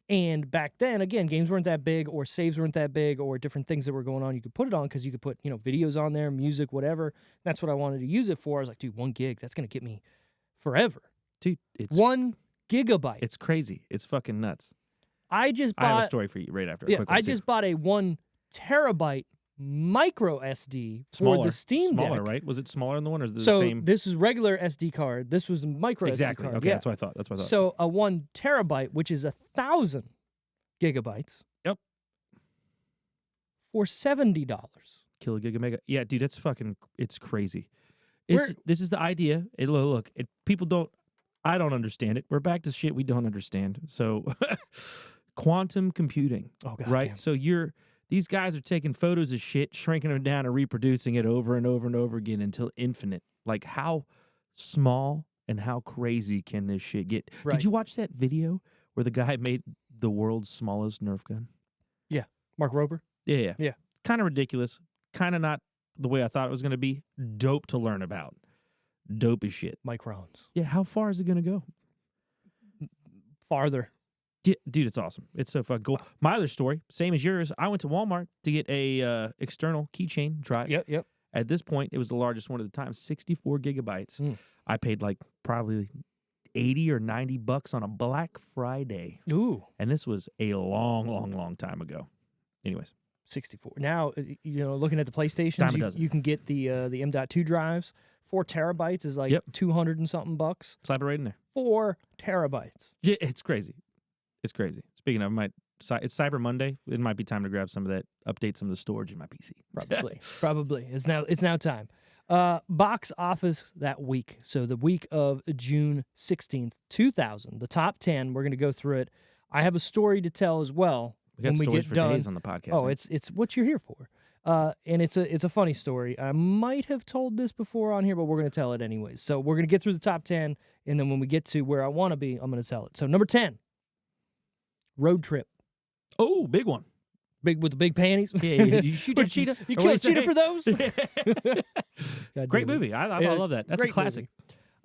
And back then, again, games weren't that big, or saves weren't that big, or different things that were going on. You could put it on because you could put videos on there, music, whatever. That's what I wanted to use it for. I was like, dude, 1 gig, that's gonna get me forever. Dude, it's 1 gigabyte. It's crazy. It's fucking nuts. I just I have a bought. story for you right after. A Yeah, quick one, I too. just bought a 1 terabyte micro SD Smaller, for the Steam smaller, Deck. right? Was it smaller than the one, or is it the So same? this is regular SD card. This was a micro Exactly. SD card. Okay, Yeah. that's what I thought. That's what I thought. So a 1 terabyte, which is 1,000 gigabytes. Yep. For $70. Kilo Giga Mega. Yeah, dude, that's fucking. It's crazy. We're- This is the idea. Look, people don't. I don't understand it. We're back to shit we don't understand. So, quantum computing, Oh god. right? damn. So these guys are taking photos of shit, shrinking them down, and reproducing it over and over and over again until infinite. Like, how small and how crazy can this shit get? Right. Did you watch that video where the guy made the world's smallest Nerf gun? Mark Rober. Yeah. Yeah. Kind of ridiculous. Kind of not the way I thought it was going to be. Dope to learn about. Dope as shit. Microns. Yeah, how far is it going to go? Farther. Yeah, dude, it's awesome. It's so fucking cool. My other story, same as yours. I went to Walmart to get a external keychain drive. Yep. At this point, it was the largest one at the time, 64 gigabytes. Mm. I paid like probably 80 or 90 bucks on a Black Friday. Ooh. And this was a long time ago. Anyways, 64. Now, looking at the Dime a PlayStations, dozen. you can get the M.2 drives. 4 terabytes is like Yep. 200 and something bucks. slap it right in there. 4 terabytes. Yeah, it's crazy. It's crazy. Speaking of, it's Cyber Monday. It might be time to grab some of that, update some of the storage in my PC. Probably. It's now time. Box office that week. So the week of June 16th, 2000. The top 10. We're going to go through it. I have a story to tell as well. We got when we stories get for done. days on the podcast. Oh, man. it's what you're here for. And it's a funny story. I might have told this before on here, but we're going to tell it anyways. So we're going to get through the top 10, and then when we get to where I want to be, I'm going to tell it. So number 10, Road Trip. Oh, big one. Big with the big panties. Yeah, you shoot that cheetah. You Or kill a what do you cheetah say? for those? God Great damn it. movie. I Yeah, love that. That's a great classic.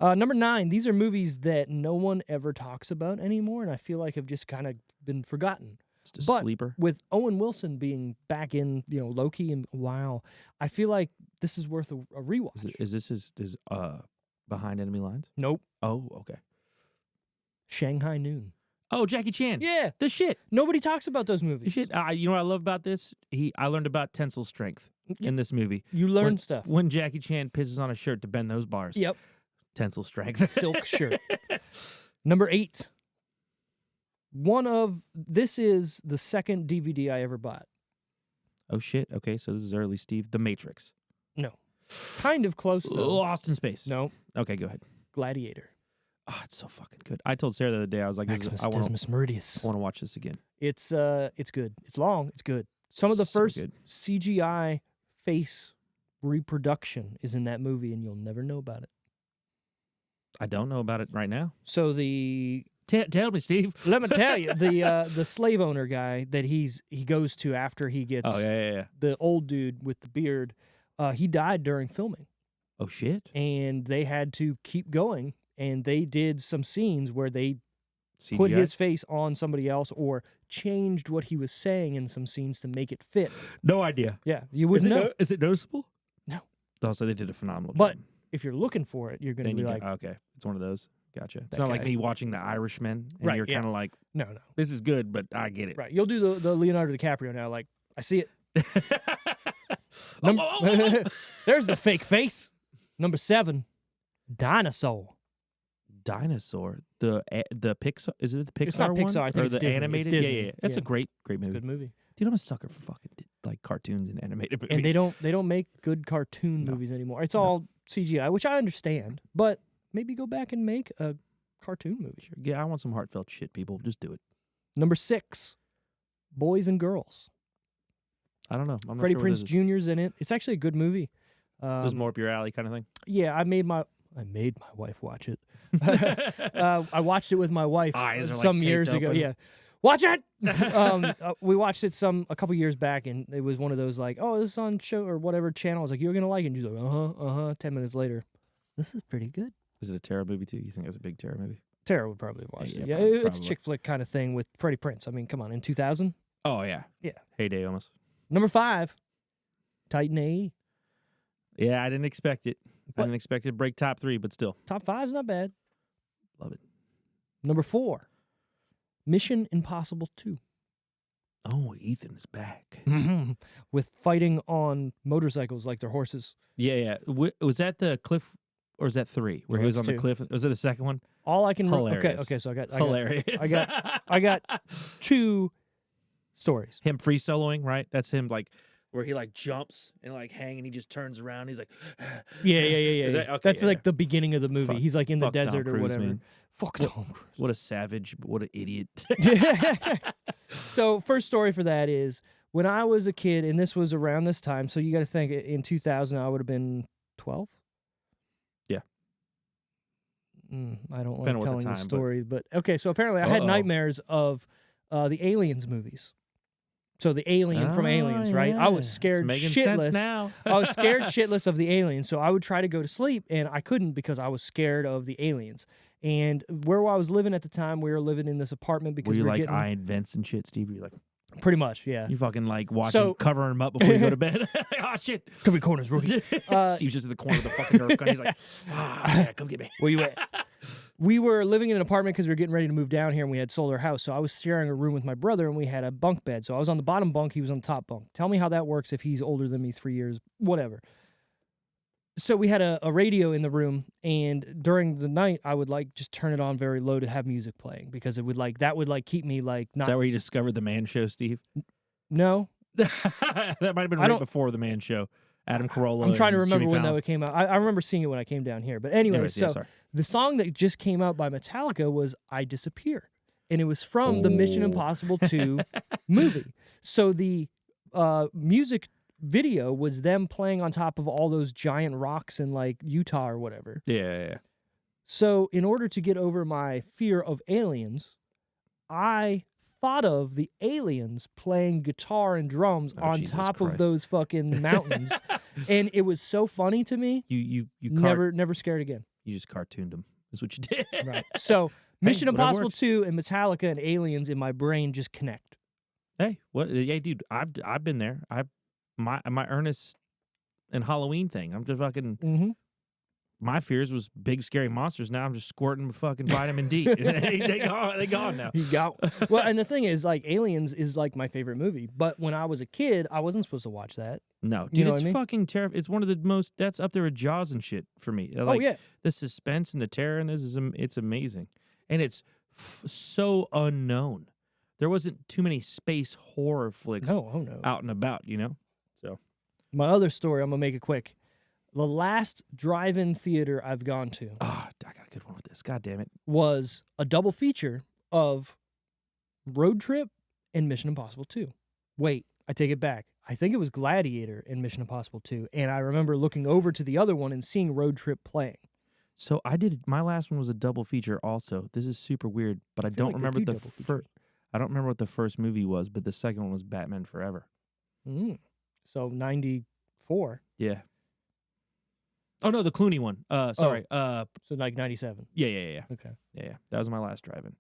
movie. Number 9, these are movies that no one ever talks about anymore, and I feel like have just kind of been forgotten. It's a But sleeper. with Owen Wilson being back in, Loki, and wow, I feel like this is worth a rewatch. Is this his Behind Enemy Lines? Nope. Oh, okay. Shanghai Noon. Oh, Jackie Chan. Yeah, The shit. nobody talks about those The movies. shit. You know what I love about this? I learned about tensile strength in this movie. You learn when, stuff. When Jackie Chan pisses on a shirt to bend those bars. Yep. Tensile strength. Silk shirt. Number 8. This is the second DVD I ever bought. Oh, shit. Okay, so this is early Steve. The Matrix. No. Kind of close though. Lost in Space. No. Okay, go ahead. Gladiator. Oh, it's so fucking good. I told Sarah the other day, I was like, Maximus I want Decimus Meridius. to watch this again. It's good. It's long. It's good. Some of the So first good. CGI face reproduction is in that movie, and you'll never know about it. I don't know about it right now. So the Tell me, Steve. let me tell you, the slave owner guy that he goes to after he gets Oh, yeah. the old dude with the beard, he died during filming, Oh, shit. and they had to keep going, and they did some scenes where they CGI? put his face on somebody else or changed what he was saying in some scenes to make it fit. No idea. Yeah, you wouldn't know. Is it noticeable? No. Also, they did a phenomenal But job. if you're looking for it, you're going to Then be you like, okay, it's one of those. Gotcha. It's That not like guy. me watching The Irishman, and Right, you're yeah. kind of like, no. this is good, but I get it. Right. You'll do the Leonardo DiCaprio now. Like, I see it. Oh. There's the fake face. Number 7, Dinosaur. Dinosaur. The Pixar. Is it the Pixar It's not one? Pixar, I think or it's the Disney. It's animated? Disney. Yeah. That's a Yeah. great It's movie. a good movie. Dude, I'm a sucker for fucking like cartoons and animated movies. And they don't make good cartoon No. movies anymore. It's No. all CGI, which I understand, but maybe go back and make a cartoon movie. Sure. Yeah, I want some heartfelt shit, people. Just do it. Number 6, Boys and Girls. I don't know. I'm not Freddie sure Prinze what this is. Jr.'s in it. It's actually a good movie. This is more up your alley kind of thing. Yeah, I made my wife watch it. I watched it with my wife Eyes are, like, some taped years ago. open. Yeah, watch it. We watched it a couple years back, and it was one of those like, oh, this is on show or whatever channel. I was like, you're gonna like it. And she's like, 10 minutes later, this is pretty good. Is it a Terror movie too? You think it's a big Terror movie? Tara would probably have watched Yeah, it. Yeah, it's a probably. chick flick kind of thing with Freddie Prinze. I mean, come on, in 2000. Oh yeah. Yeah. Heyday almost. Number 5, Titan AE. Yeah, I didn't expect it. I But- didn't expect it to break top 3, but still, Top 5's not bad. love it. Number 4, Mission Impossible 2. Oh, Ethan is back. With fighting on motorcycles like they're horses. Yeah. Was that the cliff, or is that 3 where No, he was it's on the 2. cliff? Was it the second one? All I can Hilarious. Okay, so I got Hilarious. I got 2 stories. Him free soloing, right? That's him, like where he like jumps and like hang and he just turns around. He's like, Yeah. Is that- okay, That's yeah. like the beginning of the movie. Fuck- He's like in the fuck Tom desert or Cruise, whatever. man. Fuck Tom Cruise. What a savage! What an idiot! So first story for that is when I was a kid, and this was around this time. So you got to think in 2000, I would have been 12. Yeah. I don't like Depending on what telling the the time, story, but okay. So apparently, I had nightmares of the Aliens movies. So the alien from Aliens, right? I was scared making shitless. sense now. I was scared shitless of the aliens, so I would try to go to sleep, and I couldn't because I was scared of the aliens. And where I was living at the time, we were living in this apartment because Were you we were like getting Iron Vents and shit, Steve? Were you like pretty much, yeah. you fucking like watching, So- covering them up before you go to bed? Oh shit! Come in corners, rookie. Steve's just in the corner of the fucking Nerf gun. He's like, yeah, come get me. Where you at? We were living in an apartment because we were getting ready to move down here, and we had sold our house. So I was sharing a room with my brother, and we had a bunk bed. So I was on the bottom bunk, he was on the top bunk. Tell me how that works if he's older than me 3 years, whatever. So we had a radio in the room, and during the night, I would like just turn it on very low to have music playing because it would like that would like keep me like Is not. that where you discovered the Man Show, Steve? No, That might have been right before the Man Show. Adam Carolla. I'm trying to and remember Jimmy when Fallon. that came out. I remember seeing it when I came down here. But anyway, Anyways, yeah, so sorry. the song that just came out by Metallica was "I Disappear," and it was from the Mission Oh. Impossible 2 movie. So the music video was them playing on top of all those giant rocks in like Utah or whatever. Yeah. So in order to get over my fear of aliens, I thought of the aliens playing guitar and drums Oh, on Jesus top of Christ. those fucking mountains. And it was so funny to me. You Never scared again. You just cartooned him. That's what you did. Right. So Mission whatever Impossible works. 2 and Metallica and aliens in my brain just connect. Hey, what? Hey, dude, I've been there. My Ernest and Halloween thing. I'm just fucking. Mm-hmm. My fears was big scary monsters. Now I'm just squirting with fucking vitamin D. they gone now. You got well, and the thing is, like, Aliens is like my favorite movie. But when I was a kid, I wasn't supposed to watch that. No, dude, You know what it's I mean? fucking terrifying. It's one of the most. That's up there with Jaws and shit for me. Like, Oh yeah, the suspense and the terror in this it's amazing, and it's so unknown. There wasn't too many space horror flicks no. out and about, you know. So My other story, I'm gonna make it quick. The last drive-in theater I've gone to I got a good one with this. God damn it. was a double feature of Road Trip and Mission Impossible 2. Wait, I take it back. I think it was Gladiator and Mission Impossible 2, and I remember looking over to the other one and seeing Road Trip playing. So I did. My last one was a double feature. Also, this is super weird, but I feel don't like they remember do the double first. features. I don't remember what the first movie was, but the second one was Batman Forever. So 94. Yeah. Oh no, the Clooney one. Sorry. So like 97. Yeah. Okay. Yeah. That was my last drive-in.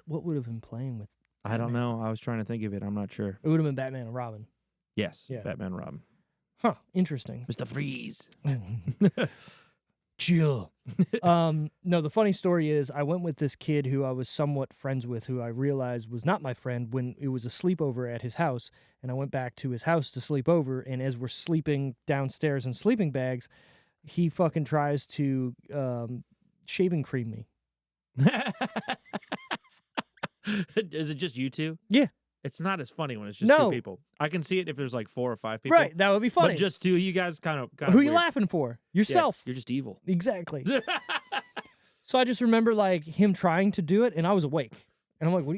What would have been playing with? I don't know. I was trying to think of it. I'm not sure. It would have been Batman and Robin. Yes. Yeah. Batman Robin. Huh. Interesting. Mr. Freeze. Chill. No, the funny story is I went with this kid who I was somewhat friends with, who I realized was not my friend when it was a sleepover at his house. And I went back to his house to sleep over. And as we're sleeping downstairs in sleeping bags, he fucking tries to shaving cream me. Is it just you two? Yeah. It's not as funny when it's just No. two people. I can see it if there's like 4 or 5 people. Right. That would be funny. But just two, you guys kind of. Who are you laughing for? Yourself. You're just evil. Exactly. So I just remember like him trying to do it, and I was awake, and I'm like, "What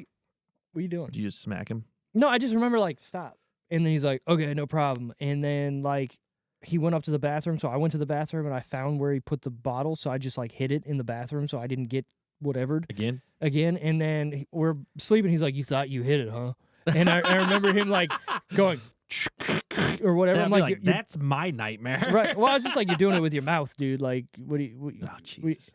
are you doing?" Did you just smack him? No, I just remember like stop, and then he's like, "Okay, no problem." And then like he went up to the bathroom, so I went to the bathroom and I found where he put the bottle, so I just like hid it in the bathroom, so I didn't get whatevered Again? again. And then we're sleeping. He's like, "You thought you hid it, huh?" And I remember him like going or whatever. And I'm I'd be like, like, that's my nightmare. right. Well, I was just like, "You're doing it with your mouth, dude." Like, what do you? Oh, Jesus.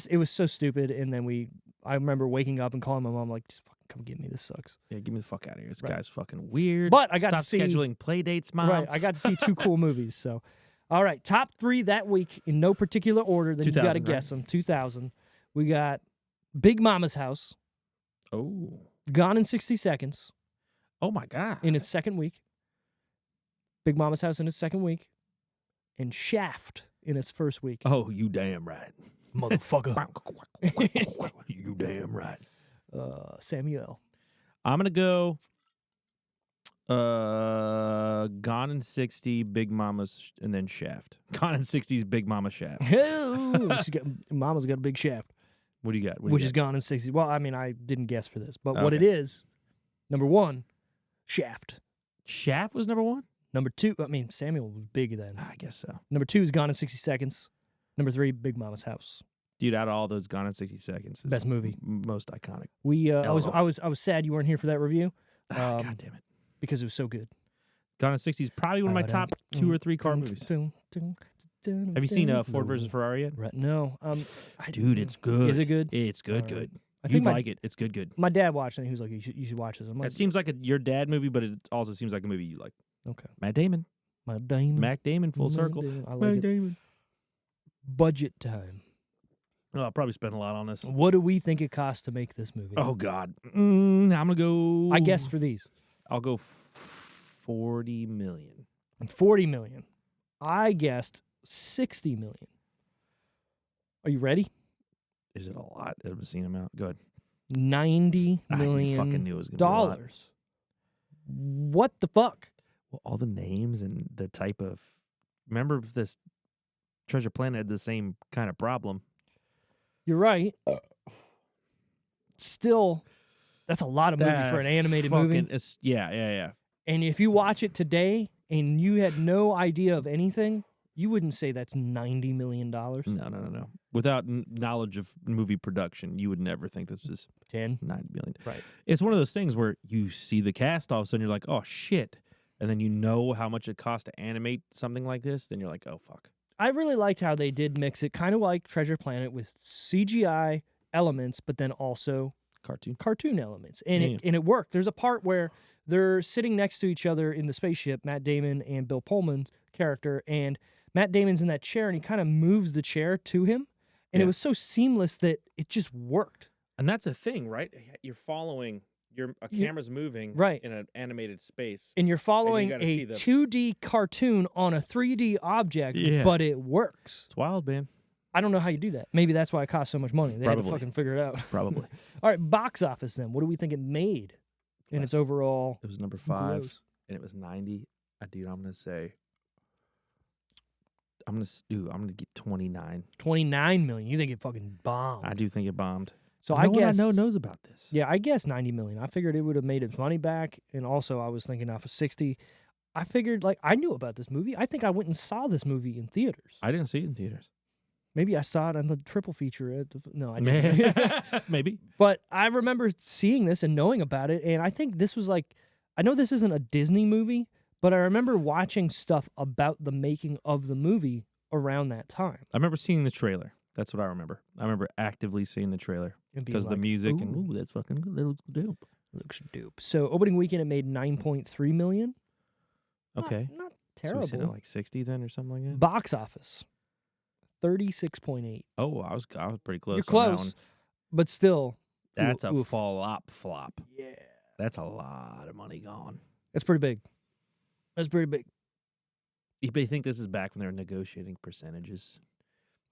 It was so stupid. And then I remember waking up and calling my mom, like, just fucking come get me. This sucks. Yeah, get me the fuck out of here. This Right. guy's fucking weird. But I got to Stop see- scheduling play dates, Mom. Right. I got to see 2 cool movies. So, all right. Top 3 that week in no particular order. Then you got to 2000, guess them. 2000. We got Big Mama's House, Oh. Gone in 60 Seconds Oh my God. in its second week. Big Mama's House in its second week. And Shaft in its first week. Oh, you damn right. Motherfucker. You damn right. Samuel. I'm gonna go. Gone in 60, Big Mama's, and then Shaft. Gone in 60's Big Mama Shaft. Mama's got a big shaft, What do you got? which is Gone in 60. Well, I mean, I didn't guess for this, but what it Okay. is, number one, Shaft. Shaft was number one? Number two, I mean, Samuel was big then. I guess so. Number two is Gone in 60 Seconds. Number three, Big Mama's House. Dude, out of all those, Gone in 60 Seconds is Best movie. Most iconic. I was sad you weren't here for that review. God damn it. Because it was so good. Gone in 60 is probably one of my top 2 or 3 car movies. Have you seen Ford versus Ferrari yet? Right, no. Dude, it's good. Is it good? It's good, All right. good. I You'd think like it. It's good, good. my dad watched it. And he was like, "You should watch this." I'm like, It seems like your dad movie, but it also seems like a movie you like. okay. Matt Damon. Mac Damon, full circle. I like Mac it. Damon. Budget time. Oh, I'll probably spend a lot on this. What do we think it costs to make this movie? Oh, God. I'm going to go... I guess for these. I'll go 40 million. 40 million. I guessed 60 million. Are you ready? Is it a lot? I've never seen him out. Go ahead. $90 I million. fucking knew it was going to be a lot. What the fuck? Well, all the names and the type of... Remember if this Treasure Planet had the same kind of problem? You're right. Still, that's a lot of movie for an animated movie. Yeah. And if you watch it today and you had no idea of anything, you wouldn't say that's $90 million. No. Without knowledge of movie production, you would never think this was 10. 90 million. Right. It's one of those things where you see the cast, all of a sudden you're like, oh, shit. And then you know how much it costs to animate something like this. Then you're like, oh, fuck. I really liked how they did mix it, kind of like Treasure Planet, with CGI elements, but then also cartoon elements. And it worked. There's a part where they're sitting next to each other in the spaceship, Matt Damon and Bill Pullman's character, and Matt Damon's in that chair, and he kind of moves the chair to him. And it was so seamless that it just worked. And that's a thing, right? You're following... A camera's moving in an animated space. And you're following and a 2D cartoon on a 3D object, but it works. It's wild, man. I don't know how you do that. Maybe that's why it cost so much money. They had to fucking figure it out. Probably. All right, box office then. What do we think it made in its overall? It was number 5, gross. and it was 90. Dude, I'm going to say... I'm going to get 29. 29 million. You think it fucking bombed? I do think it bombed. So no I one guess I know knows about this. Yeah, I guess 90 million. I figured it would have made its money back, and also I was thinking off of 60. I figured I knew about this movie. I think I went and saw this movie in theaters. I didn't see it in theaters. Maybe I saw it on the triple feature. No, I didn't. Maybe. But I remember seeing this and knowing about it, and I think this was I know this isn't a Disney movie, but I remember watching stuff about the making of the movie around that time. I remember seeing the trailer. That's what I remember. I remember actively seeing the trailer because of the music and that's fucking good. That looks dope. Looks dope. So opening weekend, it made 9.3 million. Okay, not terrible. So we said 60 then or something like that. Box office, 36.8. Oh, I was pretty close. You're close, on that one. But still, that's a oof. flop. Yeah, that's a lot of money gone. That's pretty big. That's pretty big. You think this is back when they were negotiating percentages?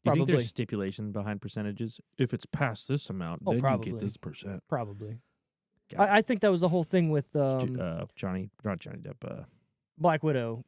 You Probably. think there's stipulation behind percentages? If it's past this amount, then you get this percent. Probably. I think that was the whole thing with not Johnny Depp. Black Widow.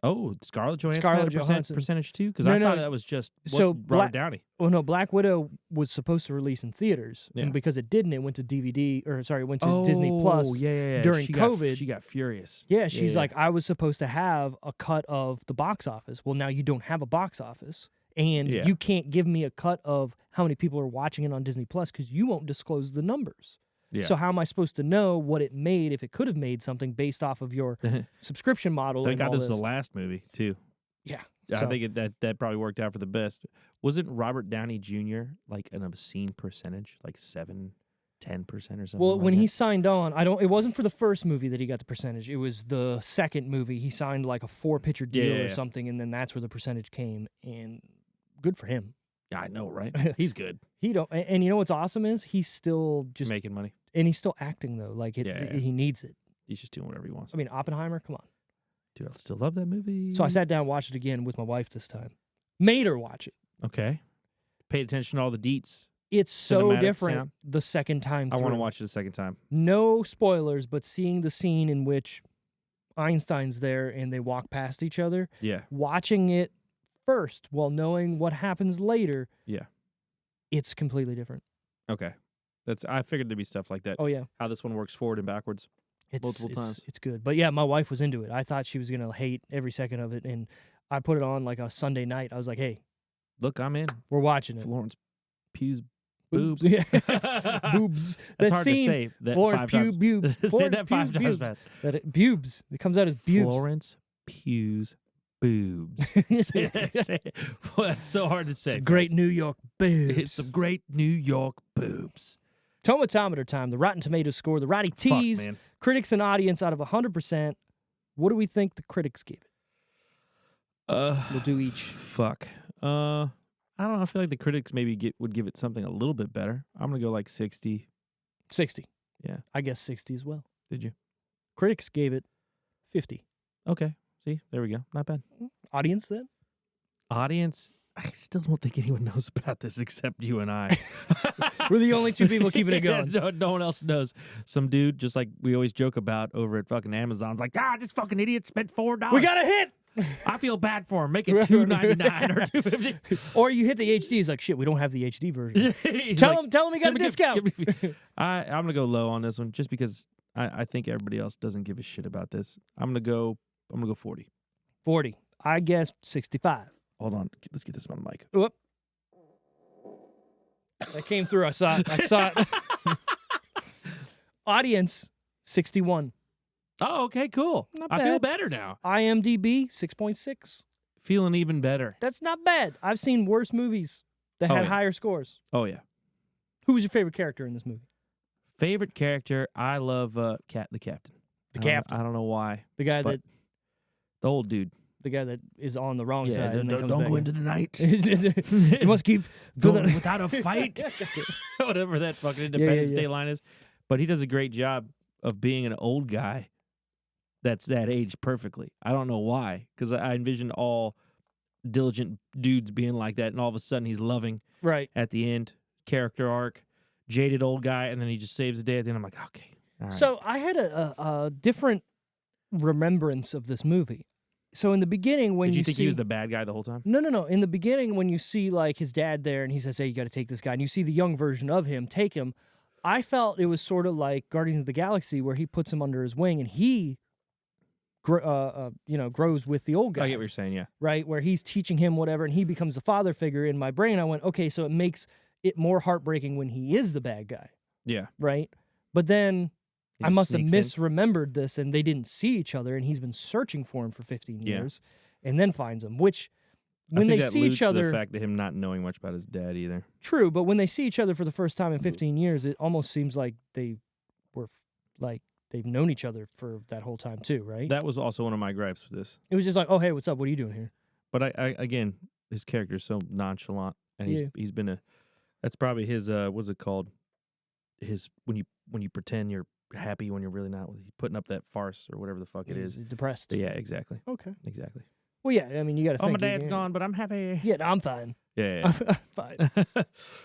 Oh, Scarlett Johansson had a percentage too? Because I thought that was just Robert Downey. Oh no, Black Widow was supposed to release in theaters, and because it didn't, it went to it went to Disney Plus. During COVID, she got furious. Yeah, she's like, I was supposed to have a cut of the box office. Well, now you don't have a box office, and you can't give me a cut of how many people are watching it on Disney Plus because you won't disclose the numbers. Yeah. So how am I supposed to know what it made if it could have made something based off of your subscription model? Thank God this is the last movie too. Yeah, I think that probably worked out for the best. Wasn't Robert Downey Jr. like an obscene percentage, like 7-10% or something? Well, when he signed on, it wasn't for the first movie that he got the percentage. It was the second movie. He signed like a 4-picture deal or something, and then that's where the percentage came. And good for him. Yeah, I know, right? He's good. He don't, and you know what's awesome is he's still just Making money. and he's still acting though. Like he needs it. He's just doing whatever he wants. I mean, Oppenheimer, come on. Dude, I still love that movie. So I sat down and watched it again with my wife this time. Made her watch it. Okay. Paid attention to all the deets. It's so Cinematic different sound. the second time I through. want to watch it a second time. No spoilers, but seeing the scene in which Einstein's there and they walk past each other, Yeah. watching it first while knowing what happens later, Yeah. it's completely different. Okay. I figured there'd be stuff like that. Oh yeah, How this one works forward and backwards. Multiple it's, times. It's good, but yeah, my wife was into it. I thought she was gonna hate every second of it, and I put it on like a Sunday night. I was like, "Hey, Look, I'm in. we're watching it." Florence Pugh's Boobs, boob. yeah. Boobs. That's That hard scene, to say. That Florence 5 Pugh times. Bubes. Say Florence that 5 Pugh times Bubes. fast. Bubes. It comes out as bubes. Florence Pugh's boobs. Say it. Well, that's so hard to say. Some great New York boobs. It's some great New York boobs. Tomatometer time. The Rotten Tomatoes score. The Roddy Fuck, T's. man. Critics and audience out of 100%. What do we think the critics gave it? We'll do each. Fuck. I don't know. I feel like the critics maybe would give it something a little bit better. I'm gonna go like 60. 60. Yeah. I guess 60 as well. Did you? Critics gave it 50. Okay. See, there we go. Not bad. Audience then? Audience. I still don't think anyone knows about this except you and I. We're the only two people keeping it going. No one else knows. Some dude, just like we always joke about over at fucking Amazon's like, this fucking idiot spent $4. We got a hit! I feel bad for him. Make it $2.99 or $2.50. Or you hit the HD. He's like, shit, we don't have the HD version. He's tell like, him he got a discount. I'm gonna go low on this one just because I think everybody else doesn't give a shit about this. I'm gonna go 40. 40. I guess 65. Hold on. Let's get this on the mic. Whoop. That came through. I saw it. Audience, 61. Oh, okay, cool. Not I feel bad. better now. IMDb, 6.6. Feeling even better. That's not bad. I've seen worse movies that Oh, had yeah. higher scores. Oh yeah. Who was your favorite character in this movie? Favorite character? I love the captain. The captain. I don't know why. The guy But- The old dude. that is on the wrong Yeah, side. And then don't comes go back into the night. you must keep Going without a fight. Whatever that fucking Independence yeah. Day line is. But he does a great job of being an old guy that's that age perfectly. I don't know why, because I envisioned all diligent dudes being like that, and all of a sudden he's loving Right. at the end. Character arc, jaded old guy, and then he just saves the day at the end. I'm like, okay. All right. So I had a different remembrance of this movie. So in the beginning, when Did you think see, he was the bad guy the whole time? No. In the beginning, when you see like his dad there, and he says, "Hey, you got to take this guy," and you see the young version of him take him, I felt it was sort of like Guardians of the Galaxy, where he puts him under his wing, and he, grows with the old guy. I get what you're saying. Yeah. Right, where he's teaching him whatever, and he becomes the father figure. In my brain, I went, okay, so it makes it more heartbreaking when he is the bad guy, Yeah. right? But then He I just must have sneaks in. misremembered this, and they didn't see each other, and he's been searching for him for 15 Yeah. years, and then finds him. Which, I when think they that see alludes each to other, the fact of him not knowing much about his dad either. true. But when they see each other for the first time in 15 years, it almost seems like they were like they've known each other for that whole time too, right? That was also one of my gripes with this. It was just like, oh hey, what's up? What are you doing here? But I again, his character is so nonchalant, and he's been that's probably his what's it called? His when you pretend you're happy when you're really not. He's putting up that farce or whatever the fuck it is. He's depressed. Yeah, exactly, Okay. exactly. Well, yeah. I mean, you got to Oh, think. my dad's gone, but I'm happy. Yeah, no, I'm fine. Yeah. I'm fine.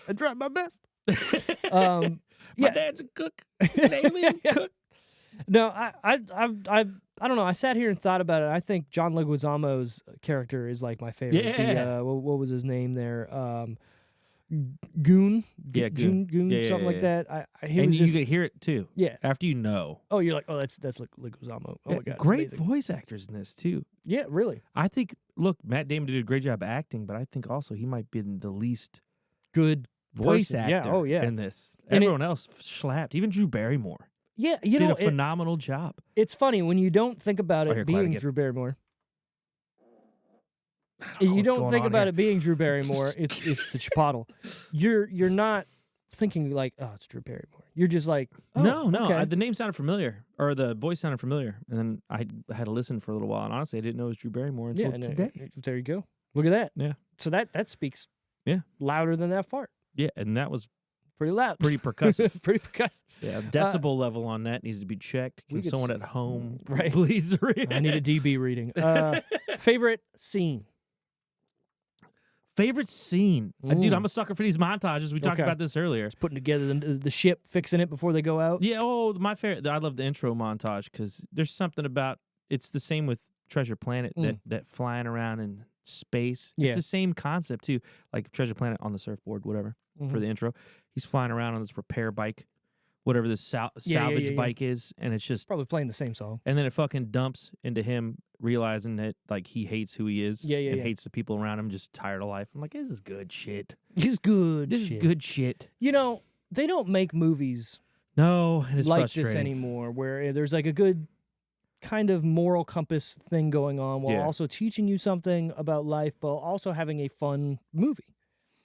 I tried my best. My Yeah. dad's a cook, an alien cook. No, I don't know. I sat here and thought about it. I think John Leguizamo's character is like my favorite. Yeah. The, what was his name there? Goon. Yeah, Goon. Yeah, something like yeah. that. He And was you just, can hear it too. yeah. After you know. Oh, you're like, oh, that's Leguizamo. Oh Yeah, my god, it's great amazing. voice actors in this too. Yeah, really I think. Look, Matt Damon did a great job acting, but I think also he might be the least good voice person. actor. Yeah, oh yeah. In this, And everyone else slapped. Even Drew Barrymore Yeah, did a phenomenal job. it's funny when you don't think about Oh, it here, quiet being again. Drew Barrymore. I don't know You what's don't going think on about here. it being Drew Barrymore. It's the Chipotle. You're not thinking like, oh, it's Drew Barrymore. You're just like, oh, No. okay. The name sounded familiar, or the voice sounded familiar, and then I had to listen for a little while. And honestly, I didn't know it was Drew Barrymore until and, today. there you go. Look at that. Yeah. So that speaks Yeah. Louder than that fart. Yeah, and that was Pretty loud. pretty percussive. Pretty percussive. Yeah, decibel level on that needs to be checked. we Can could someone s- at home right. please read? I need a DB reading. Favorite scene? Favorite scene? Dude, I'm a sucker for these montages. We talked Okay. about this earlier. Just putting together the ship, fixing it before they go out. Yeah, my favorite. I love the intro montage because there's something about it's the same with Treasure Planet that flying around in space. Yeah. It's the same concept too, like Treasure Planet on the surfboard, whatever. For the intro, he's flying around on this repair bike, whatever this salvage bike is, and it's just Probably playing the same song. and then it fucking dumps into him realizing that like he hates who he is, and hates the people around him, just tired of life. I'm like, this is good shit. He's good. This is good shit. You know, they don't make movies No, and it's like frustrating. this anymore, where there's like a good kind of moral compass thing going on while also teaching you something about life, but also having a fun movie.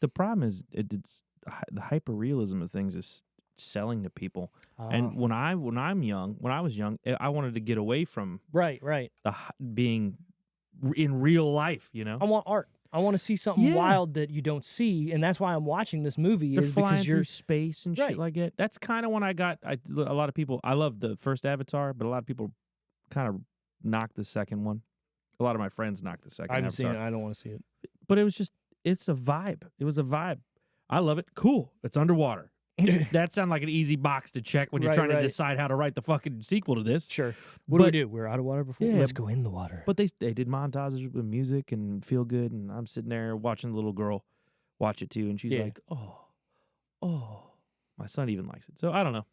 The problem is it's the hyper realism of things is selling to people. And when I was young, I wanted to get away from right the being in real life. You know, I want art. I want to see something wild that you don't see, and that's why I'm watching this movie. They're is flying because you're through space and shit like that. That's kind of when I got. A lot of people. I love the first Avatar, but a lot of people kind of knocked the second one. A lot of my friends knocked the second. I haven't Avatar. seen it. I don't want to see it. But it was just. It's a vibe. It was a vibe. I love it. Cool. It's underwater. That sounds like an easy box to check when you're trying to decide how to write the fucking sequel to this. Sure. What do we do? We're out of water before? Yeah, Let's go in the water. But they did montages with music and feel good, and I'm sitting there watching the little girl watch it too, and she's like, oh. My son even likes it. So I don't know.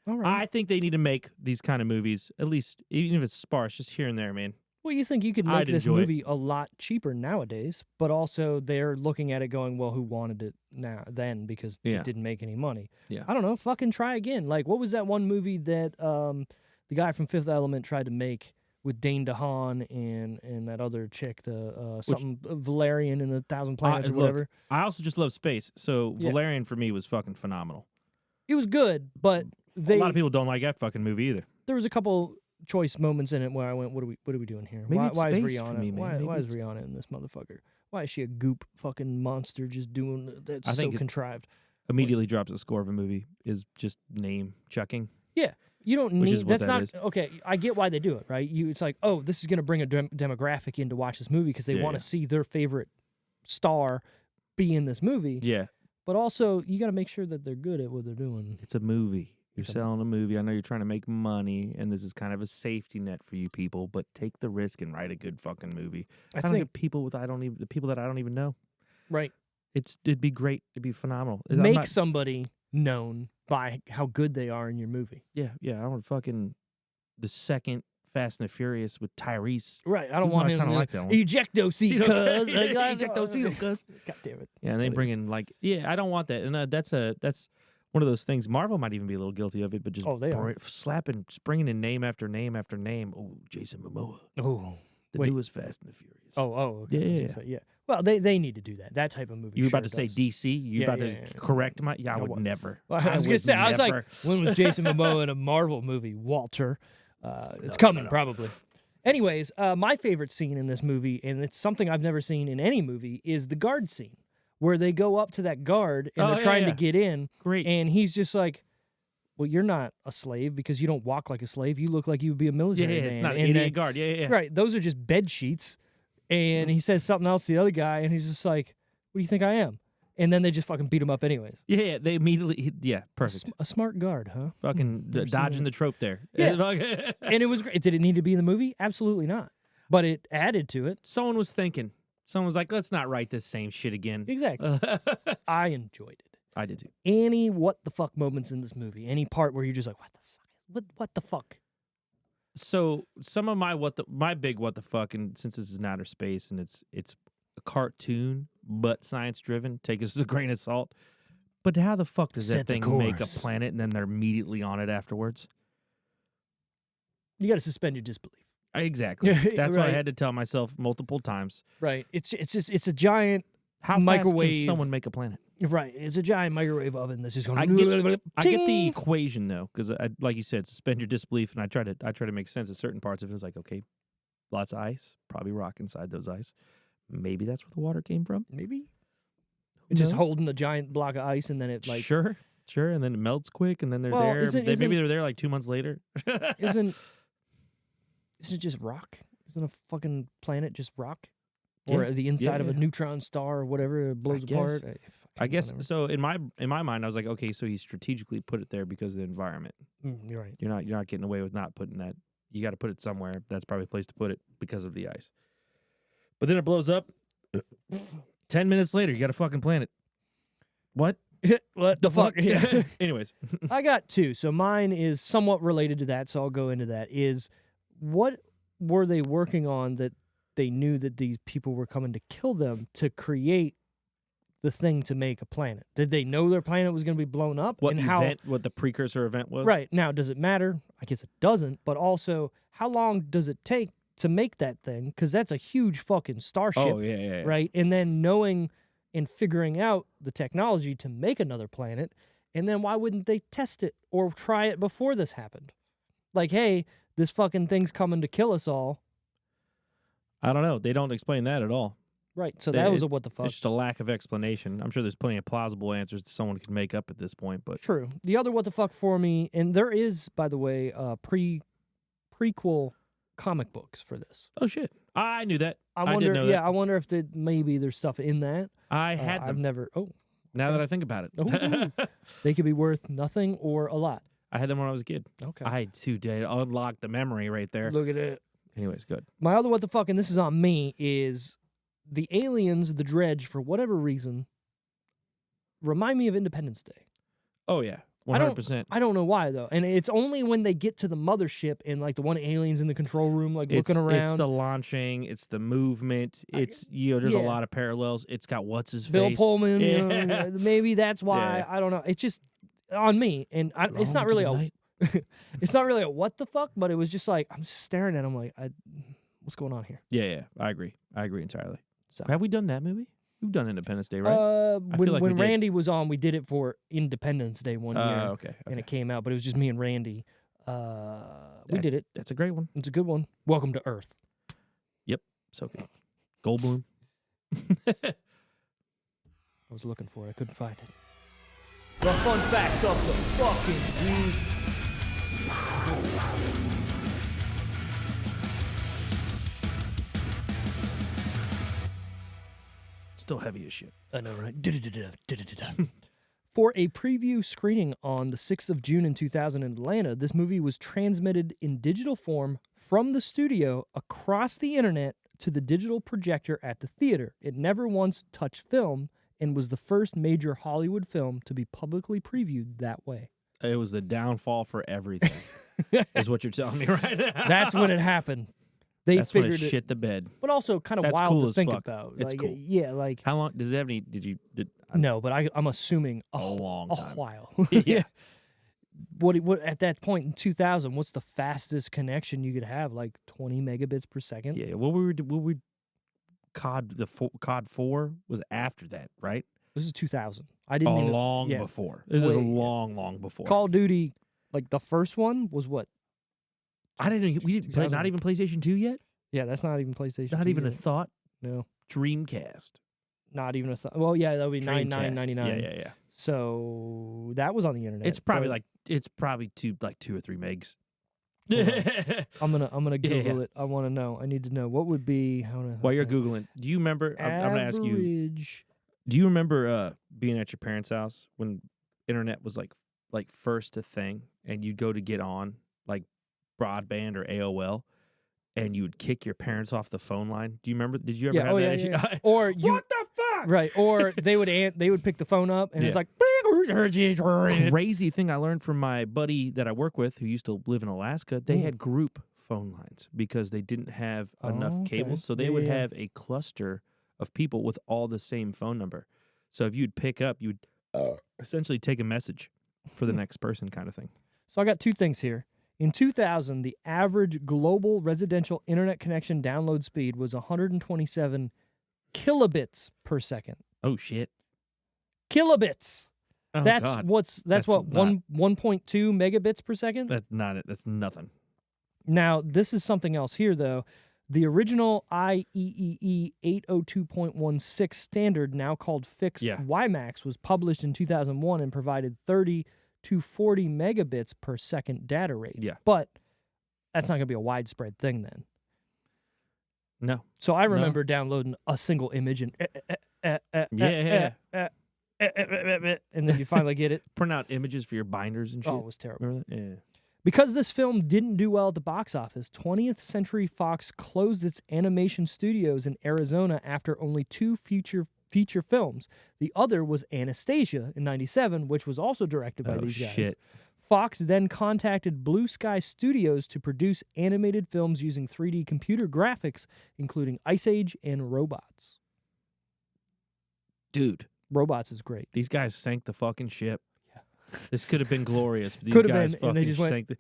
All right. I think they need to make these kind of movies, at least, even if it's sparse, just here and there, man. Well, you think you could make I'd this enjoy it. movie a lot cheaper nowadays, but also they're looking at it going, well, who wanted it then because it didn't make any money. Yeah. I don't know. Fucking try again. Like, what was that one movie that the guy from Fifth Element tried to make with Dane DeHaan and that other chick, Valerian and the Thousand Planets or whatever? Look, I also just love space, so Valerian for me was fucking phenomenal. It was good, but a lot of people don't like that fucking movie either. There was a couple choice moments in it where I went, what are we doing here? Maybe why it's is space Rihanna? for me, man. Why is Rihanna in this motherfucker? Why is she a goop fucking monster just doing that's I think so contrived? Immediately drops the score of a movie is just name checking. Yeah. You don't Which need is what that's that not is. okay. I get why they do it, right? It's like, oh, this is going to bring a demographic in to watch this movie because they want to see their favorite star be in this movie. Yeah. But also, you got to make sure that they're good at what they're doing. It's a movie. You're selling a movie. I know you're trying to make money, and this is kind of a safety net for you people. But take the risk and write a good fucking movie. I don't think people that I don't even know. Right. It'd be great. It'd be phenomenal. Make somebody known by how good they are in your movie. Yeah. I want fucking the second Fast and the Furious with Tyrese. Right. I don't want him to like that one. Ejecto-seat, cuz. Ejecto-seat, cuz. God damn it. Yeah, and they bring in I don't want that. And that's one of those things. Marvel might even be a little guilty of it, but just slapping, bringing in name after name after name. Oh, Jason Momoa. Oh, the newest Fast and the Furious. Oh, okay. Yeah. Well, they need to do that. That type of movie. You were about to say DC? You about to correct my? Yeah, I would never. Well, I was gonna say. I was like, when was Jason Momoa in a Marvel movie? Walter, it's coming probably. Anyways, my favorite scene in this movie, and it's something I've never seen in any movie, is the guard scene where they go up to that guard and they're trying to get in. Great. And he's just like, well, you're not a slave because you don't walk like a slave. You look like you would be a military man. It's not an idiot guard. Yeah. Right. Those are just bed sheets. And he says something else to the other guy, and he's just like, what do you think I am? And then they just fucking beat him up anyways. Yeah, they immediately, perfect. A smart guard, huh? Fucking dodging the trope there. Yeah. And it was great. Did it need to be in the movie? Absolutely not. But it added to it. Someone was like, let's not write this same shit again. Exactly. I enjoyed it. I did too. Any what the fuck moments in this movie? Any part where you're just like, what the fuck? So some of my big what the fuck, and since this is in outer space and it's a cartoon but science driven, take us with a grain of salt. But how the fuck does that thing make a planet and then they're immediately on it afterwards? You got to suspend your disbelief. Exactly. That's what I had to tell myself multiple times. Right. It's a giant microwave. Fast can someone make a planet? Right. It's a giant microwave oven that's just going. I get the equation though, because like you said, suspend your disbelief, and I try to make sense of certain parts of it. It's like, okay, lots of ice, probably rock inside those ice. Maybe that's where the water came from. Maybe. Just knows? holding a giant block of ice, and then it like sure, and then it melts quick, and then they're Well, there. isn't- Maybe isn't- they're there like 2 months later. isn't it just rock? Isn't a fucking planet just rock? Or Yeah, the inside of a yeah. neutron star or whatever it blows guess. apart? I guess whatever. so. In my mind, I was like, okay, so he strategically put it there because of the environment. You're right. You're not getting away with not putting that. You got to put it somewhere. That's probably a place to put it because of the ice. But then it blows up. 10 minutes later, you got a fucking planet. What? What the fuck? Yeah. Anyways, I got two. So mine is somewhat related to that, so I'll go into that. Is what were they working on that they knew that these people were coming to kill them to create the thing to make a planet? Did they know their planet was going to be blown up? what and event? What the precursor event was? Right. Now, does it matter? I guess it doesn't. But also, how long does it take to make that thing? Because that's a huge fucking starship. Oh yeah. Right? And then knowing and figuring out the technology to make another planet, and then why wouldn't they test it or try it before this happened? Like, hey, this fucking thing's coming to kill us all. I don't know. They don't explain that at all. Right. So that was a what the fuck. It's just a lack of explanation. I'm sure there's plenty of plausible answers that someone could make up at this point, but True. The other what the fuck for me, and there is, by the way, prequel comic books for this. oh shit, I knew that. I did wonder. know Yeah, that. I wonder if maybe there's stuff in that. I had I've them. never. Oh, Now that I think about it, Ooh. They could be worth nothing or a lot. I had them when I was a kid. Okay. I too did unlock the memory right there. Look at it. Anyways, good. My other what the fuck, and this is on me, is the aliens, the dredge, for whatever reason, remind me of Independence Day. Oh yeah, 100%. I don't know why though, and it's only when they get to the mothership and like the one alien's in the control room, like looking around. It's the launching. It's the movement. It's there's a yeah. lot of parallels. It's got what's his Bill face. Pullman. Yeah. Maybe that's why. Yeah. I don't know. It's just on me, and it's not really a. It's not really a what the fuck, but it was just like I'm just staring at him like, what's going on here? Yeah. I agree entirely. So. Have we done that movie? We've done Independence Day, right? When feel like we when did. Randy was on, we did it for Independence Day one year, Okay. and it came out, but it was just me and Randy. We did it. That's a great one. It's a good one. Welcome to Earth. So good. Goldblum. I was looking for it. I couldn't find it. The fun facts of the fucking week. Still heavy as shit. I know, right? For a preview screening on the 6th of June in 2000 in Atlanta, this movie was transmitted in digital form from the studio across the internet to the digital projector at the theater. It never once touched film and was the first major Hollywood film to be publicly previewed that way. It was the downfall for everything, is what you're telling me right now. That's when it happened. They That's when figured it shit the bed. but also kind of That's wild cool to as think fuck. about. It's like, cool. Yeah, like How long does it have any? no, but I'm assuming A long a time. while. Yeah. What at that point in 2000? What's the fastest connection you could have? Like 20 megabits per second. Yeah. What we COD 4 was after that, right? This is 2000. I didn't even Long yeah. before. This is a Way- long before. Call of Duty, like the first one was what? I didn't. We didn't play. Not 2000. even PlayStation 2 yet. Yeah, that's not even PlayStation. Not 2 even a yet. thought. No, Dreamcast. not even a thought. Well, yeah, that would be Dreamcast. 99.99. Yeah. So that was on the internet. It's probably but like it's probably 2 or 3 megs. I'm gonna Yeah. Google it. I want to know. I need to know what would be. While you're googling, do you remember? I'm gonna ask you. Average. Do you remember being at your parents' house when internet was like first a thing, and you'd go to get on like broadband or AOL, and you would kick your parents off the phone line? Do you remember? Did you ever Yeah, have oh, that yeah, issue? yeah. Or you What the fuck? right? Or they would pick the phone up and it's Yeah. like Crazy thing I learned from my buddy that I work with who used to live in Alaska. They Mm. had group phone lines because they didn't have enough Oh, okay. cables, so they Yeah, would yeah. have a cluster of people with all the same phone number. So if you'd pick up, you'd essentially take a message for the next person, kind of thing. So I got two things here. In 2000, the average global residential internet connection download speed was 127 kilobits per second. Oh shit! Kilobits. Oh That's god, that's what not- 1.2 megabits per second. that's not it. That's nothing. Now, this is something else here though. The original IEEE 802.16 standard, now called fixed WiMAX, was published in 2001 and provided 30 to 40 megabits per second data rates. Yeah. But that's not going to be a widespread thing then. No. So I remember downloading a single image and and then you finally get it. Print out images for your binders and shit. Oh, it was terrible. Remember that? Yeah. Because this film didn't do well at the box office, 20th Century Fox closed its animation studios in Arizona after only 2 feature films. The other was Anastasia in 97, which was also directed by these guys. Shit. Fox then contacted Blue Sky Studios to produce animated films using 3D computer graphics, including Ice Age and Robots. Dude. Robots is great. These guys sank the fucking ship. Yeah. This could have been glorious. But these Could have guys been, fucking and they just went, sank the...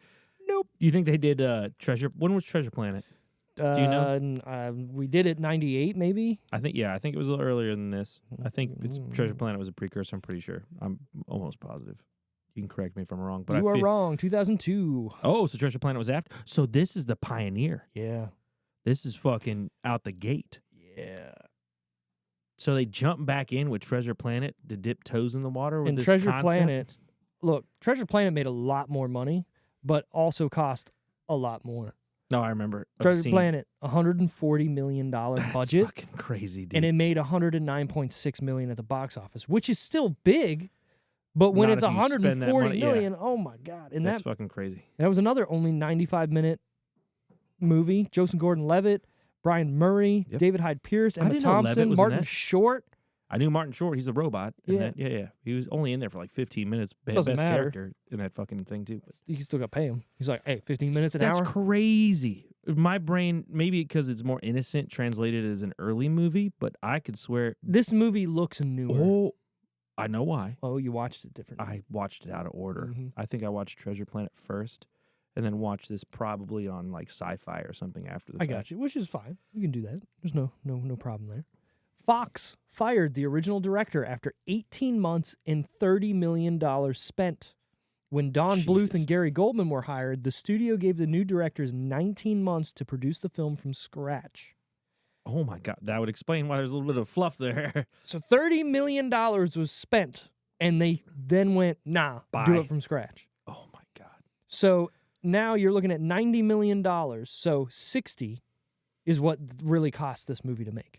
Nope. You think they did Treasure... When was Treasure Planet? Do you know? We did it 98, maybe. I think it was a little earlier than this. I think Treasure Planet was a precursor. I'm pretty sure. I'm almost positive. You can correct me if I'm wrong. But you are wrong. 2002. Oh, so Treasure Planet was after? So this is the pioneer. Yeah. This is fucking out the gate. Yeah. So they jump back in with Treasure Planet to dip toes in the water with and this Treasure concept? Planet. Look, Treasure Planet made a lot more money, but also cost a lot more. No, I remember. Treasure Planet, $140 million budget. That's fucking crazy, dude. And it made $109.6 million at the box office, which is still big. But when it's $140 million, oh my God. And that's fucking crazy. That was another only 95-minute movie. Joseph Gordon-Levitt, Brian Murray, David Hyde Pierce, Emma Thompson, Martin Short. I knew Martin Short. He's a robot. Yeah. He was only in there for like 15 minutes. Doesn't best matter. character in that fucking thing, too. You still got to pay him. He's like, hey, 15 minutes an hour? That's crazy. My brain, maybe because it's more innocent, translated as an early movie, but I could swear. This movie looks newer. Oh, I know why. Oh, you watched it differently. I watched it out of order. Mm-hmm. I think I watched Treasure Planet first, and then watched this probably on like Sci-Fi or something after the I got you, which is fine. You can do that. There's no problem there. Fox fired the original director after 18 months and $30 million spent. When Don Bluth and Gary Goldman were hired, the studio gave the new directors 19 months to produce the film from scratch. Oh my God, that would explain why there's a little bit of fluff there. So $30 million was spent, and they then went, nah, do it from scratch. Oh my God. So now you're looking at $90 million, so 60 is what really cost this movie to make.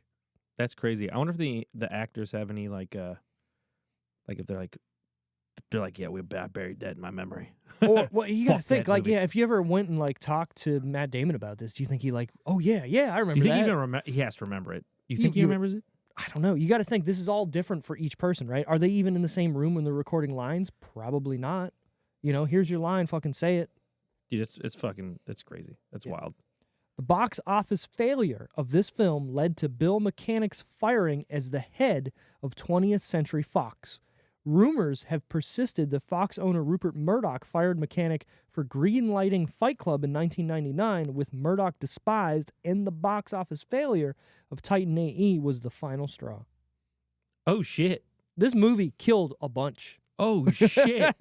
That's crazy. I wonder if the actors have any like if they're like, yeah, I buried that in my memory. Or, well, you gotta think, like, movie. yeah, if you ever went and like talked to Matt Damon about this, do you think he like, oh yeah, I remember you think that? he has to remember it? You think he remembers it? I don't know. You got to think this is all different for each person, right? Are they even in the same room when they're recording lines? Probably not. You know, here's your line, fucking say it. Dude, that's crazy. That's wild. The box office failure of this film led to Bill Mechanic's firing as the head of 20th Century Fox. Rumors have persisted that Fox owner Rupert Murdoch fired Mechanic for greenlighting Fight Club in 1999, with Murdoch despised, and the box office failure of Titan AE was the final straw. Oh, shit. This movie killed a bunch. Oh, shit.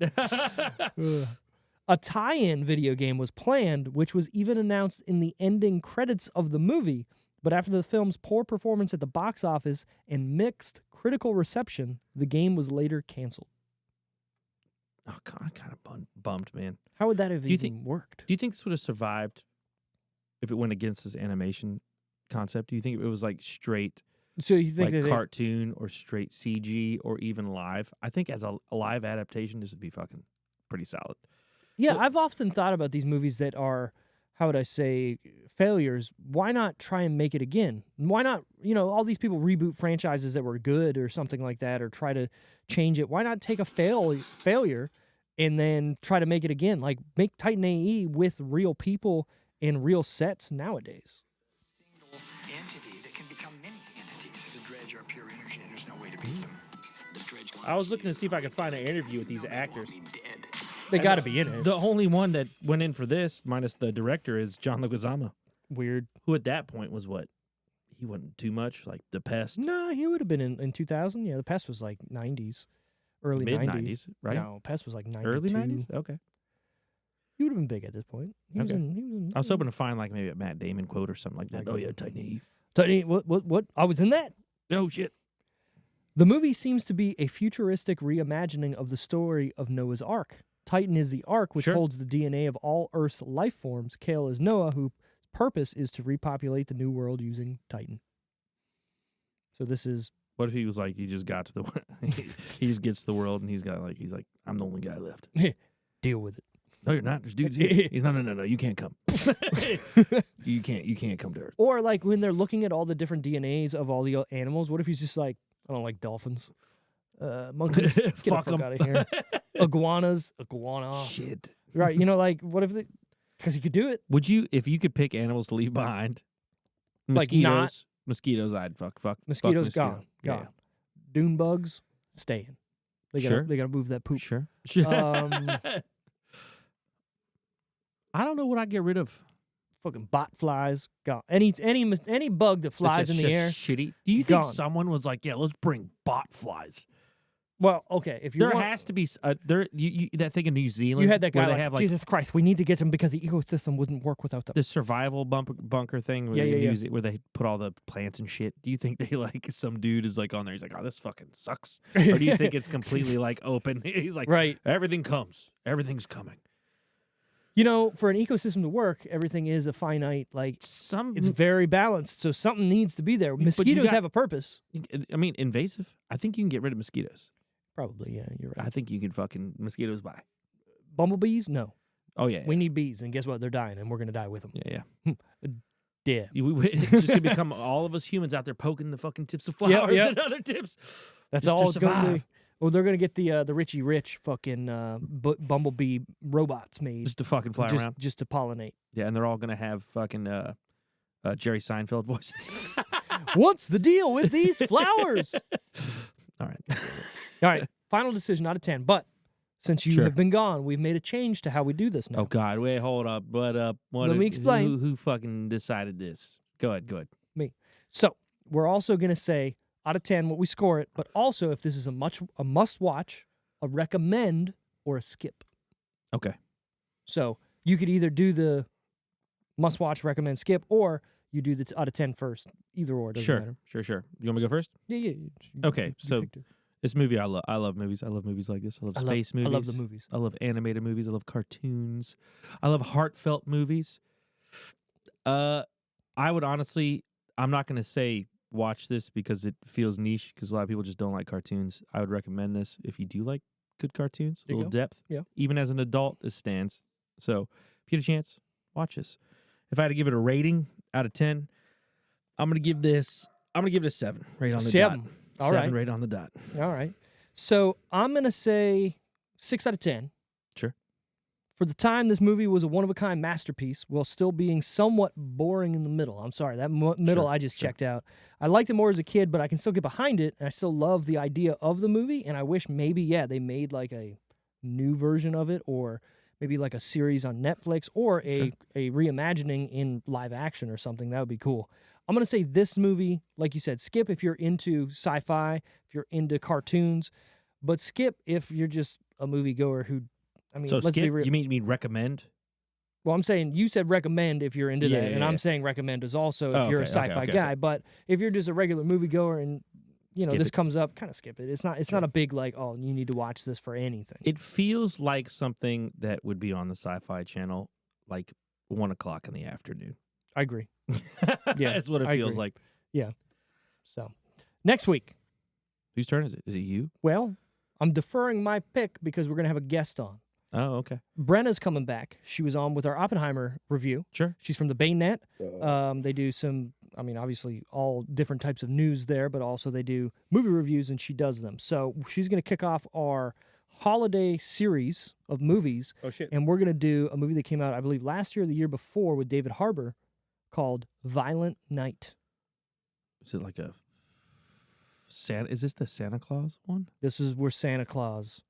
A tie-in video game was planned, which was even announced in the ending credits of the movie, but after the film's poor performance at the box office and mixed critical reception, the game was later canceled. Oh, God, I'm kind of bummed, man. How would that have even worked? Do you think this would have survived if it went against this animation concept? Do you think it was like straight, so you think like cartoon or straight CG or even live? I think as a live adaptation, this would be fucking pretty solid. Yeah, I've often thought about these movies that are, how would I say, failures. Why not try and make it again? Why not, all these people reboot franchises that were good or something like that, or try to change it. Why not take a failure and then try to make it again? Like, make Titan AE with real people and real sets nowadays. Single entity that can become many entities. The dredge are pure energy, and there's no way to beat them. The dredge. I was looking to see if I could find an interview with these actors. They got to be in it. The only one that went in for this, minus the director, is John Leguizamo. Weird. Who at that point was what? He wasn't too much, like The Pest. No, he would have been in 2000. Yeah, The Pest was like 90s. Early Mid 90s. right? No, Pest was like 92. Early 90s? Okay. He would have been big at this point. He was Okay. in, I was hoping to find like maybe a Matt Damon quote or something like that. I Oh agree. yeah, Tiny. Tiny, what? I was in that. Oh shit. The movie seems to be a futuristic reimagining of the story of Noah's Ark. Titan is the Ark, which Sure. holds the DNA of all Earth's life forms. Kale is Noah, whose purpose is to repopulate the new world using Titan. So this is What if he was like, he just got to the, he just gets to the world and he's like, I'm the only guy left. deal with it. No, you're not. There's dudes here. He's no. You can't come. you can't come to Earth. Or like when they're looking at all the different DNAs of all the animals, what if he's just like, I don't like dolphins. Monkeys, get the Fuck fuck 'em. out of here. Iguanas, iguana. Shit. Right, like, what if because he could do it. Would you, if you could pick animals to leave behind? Like Mosquitoes. not- Mosquitoes, I'd fuck. Mosquitoes mosquito. gone. Yeah, Gone. Dune bugs, staying. They gotta, Sure. they gotta move that yeah. poop. Sure. I don't know what I'd get rid of. Fucking bot flies, gone. Any bug that flies in That's the just air. shitty. Do you think gone. someone was like, yeah, let's bring bot flies? Well, okay, if you There want, has to be that thing in New Zealand. you had that guy where they like, have like Jesus Christ, we need to get them because the ecosystem wouldn't work without them. the survival bunker thing where, Yeah. where they put all the plants and shit. Do you think they like some dude is like on there? He's like, oh, this fucking sucks. Or do you think it's completely like open? He's like, Right. everything comes. Everything's coming. For an ecosystem to work, everything is a finite, like, Some, it's very balanced, so something needs to be there. you Mosquitoes got- have a purpose. I mean, invasive. I think you can get rid of mosquitoes. Probably, yeah, you're right. I think you can fucking mosquitoes by. Bumblebees? No. Oh yeah, We need bees, and guess what? They're dying, and we're going to die with them. yeah. Yeah. It's just gonna become all of us humans out there poking the fucking tips of flowers yep. and other tips. That's just all to it's going to survive. be. Well, they're going to get the Richie Rich fucking bumblebee robots made Just to fucking fly around. just to pollinate. Yeah, and they're all gonna have fucking Jerry Seinfeld voices. What's the deal with these flowers? All right. All right, final decision out of 10. But since you Sure. have been gone, we've made a change to how we do this now. Oh God, wait, hold up. What up? Let me explain. Who fucking decided this? Go ahead. So we're also going to say out of 10 what we score it, but also if this is a must watch, a recommend, or a skip. Okay. So you could either do the must watch, recommend, skip, or you do the out of 10 first. Either or doesn't matter. Sure. You want me to go first? Yeah. Okay, You so picked it. This movie I love. I love movies. I love movies like this. I love space movies. I love the movies. I love animated movies. I love cartoons. I love heartfelt movies. I would honestly, I'm not going to say watch this because it feels niche because a lot of people just don't like cartoons. I would recommend this if you do like good cartoons, a There you little go. depth. Yeah. Even as an adult, this stands. So if you get a chance, watch this. If I had to give it a rating out of 10, I'm going to give it a 7 right on the 7. dot. All 7 right. right on the dot. All right. So I'm going to say 6 out of 10. Sure. For the time, this movie was a one-of-a-kind masterpiece while still being somewhat boring in the middle. I'm sorry, that middle Sure, I just sure. checked out. I liked it more as a kid, but I can still get behind it, and I still love the idea of the movie, and I wish maybe, they made like a new version of it or maybe like a series on Netflix or a reimagining in live action or something. That would be cool. I'm going to say this movie, like you said, skip if you're into sci-fi, if you're into cartoons, but skip if you're just a moviegoer who, I mean, So let's skip, be real. you mean recommend? Well, I'm saying you said recommend if you're into Yeah, that, yeah, and yeah. I'm saying recommend is also if Oh, you're a okay, sci-fi okay. guy. But if you're just a regular moviegoer and Skip this it. comes up, kind of skip it. It's not a big like, oh, you need to watch this for anything. It feels like something that would be on the Sci-Fi Channel, like 1 o'clock in the afternoon. I agree. Yeah, that's what it I feels agree. like. So next week, Whose turn is it? Is it you? well, I'm deferring my pick because we're gonna have a guest on. Oh, okay. Brenna's coming back. She was on with our Oppenheimer review. Sure. She's from the Baynet. They do some, I mean, obviously all different types of news there, but also they do movie reviews, and she does them. So she's going to kick off our holiday series of movies, Oh shit. and we're going to do a movie that came out, I believe, last year or the year before with David Harbour called Violent Night. Is it like a Santa? Is this the Santa Claus one? This is where Santa Claus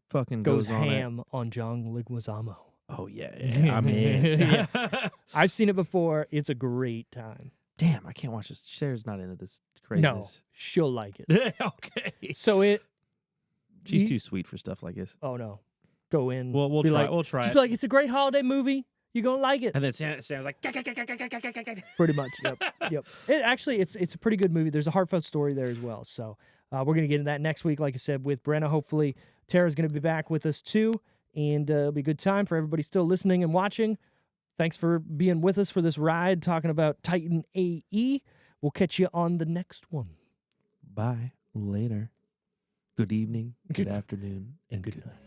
Fucking goes on it. ham on John Leguizamo. Oh yeah, I'm in. Yeah. I've seen it before. It's a great time. Damn, I can't watch this. Sarah's not into this No, craziness. she'll like it. Okay. So She's Ye- too sweet for stuff like this. Oh no, go in. We'll be try. like, We'll try just it. be like, it's a great holiday movie. You're gonna like it. And then Sam's like, Pretty much. Yep. Yep. It's a pretty good movie. There's a heartfelt story there as well. So we're gonna get into that next week, like I said, with Brenna. Hopefully, Tara's gonna be back with us too, and it'll be a good time for everybody still listening and watching. Thanks for being with us for this ride, talking about Titan AE. We'll catch you on the next one. bye, later, good evening, good afternoon, and good night.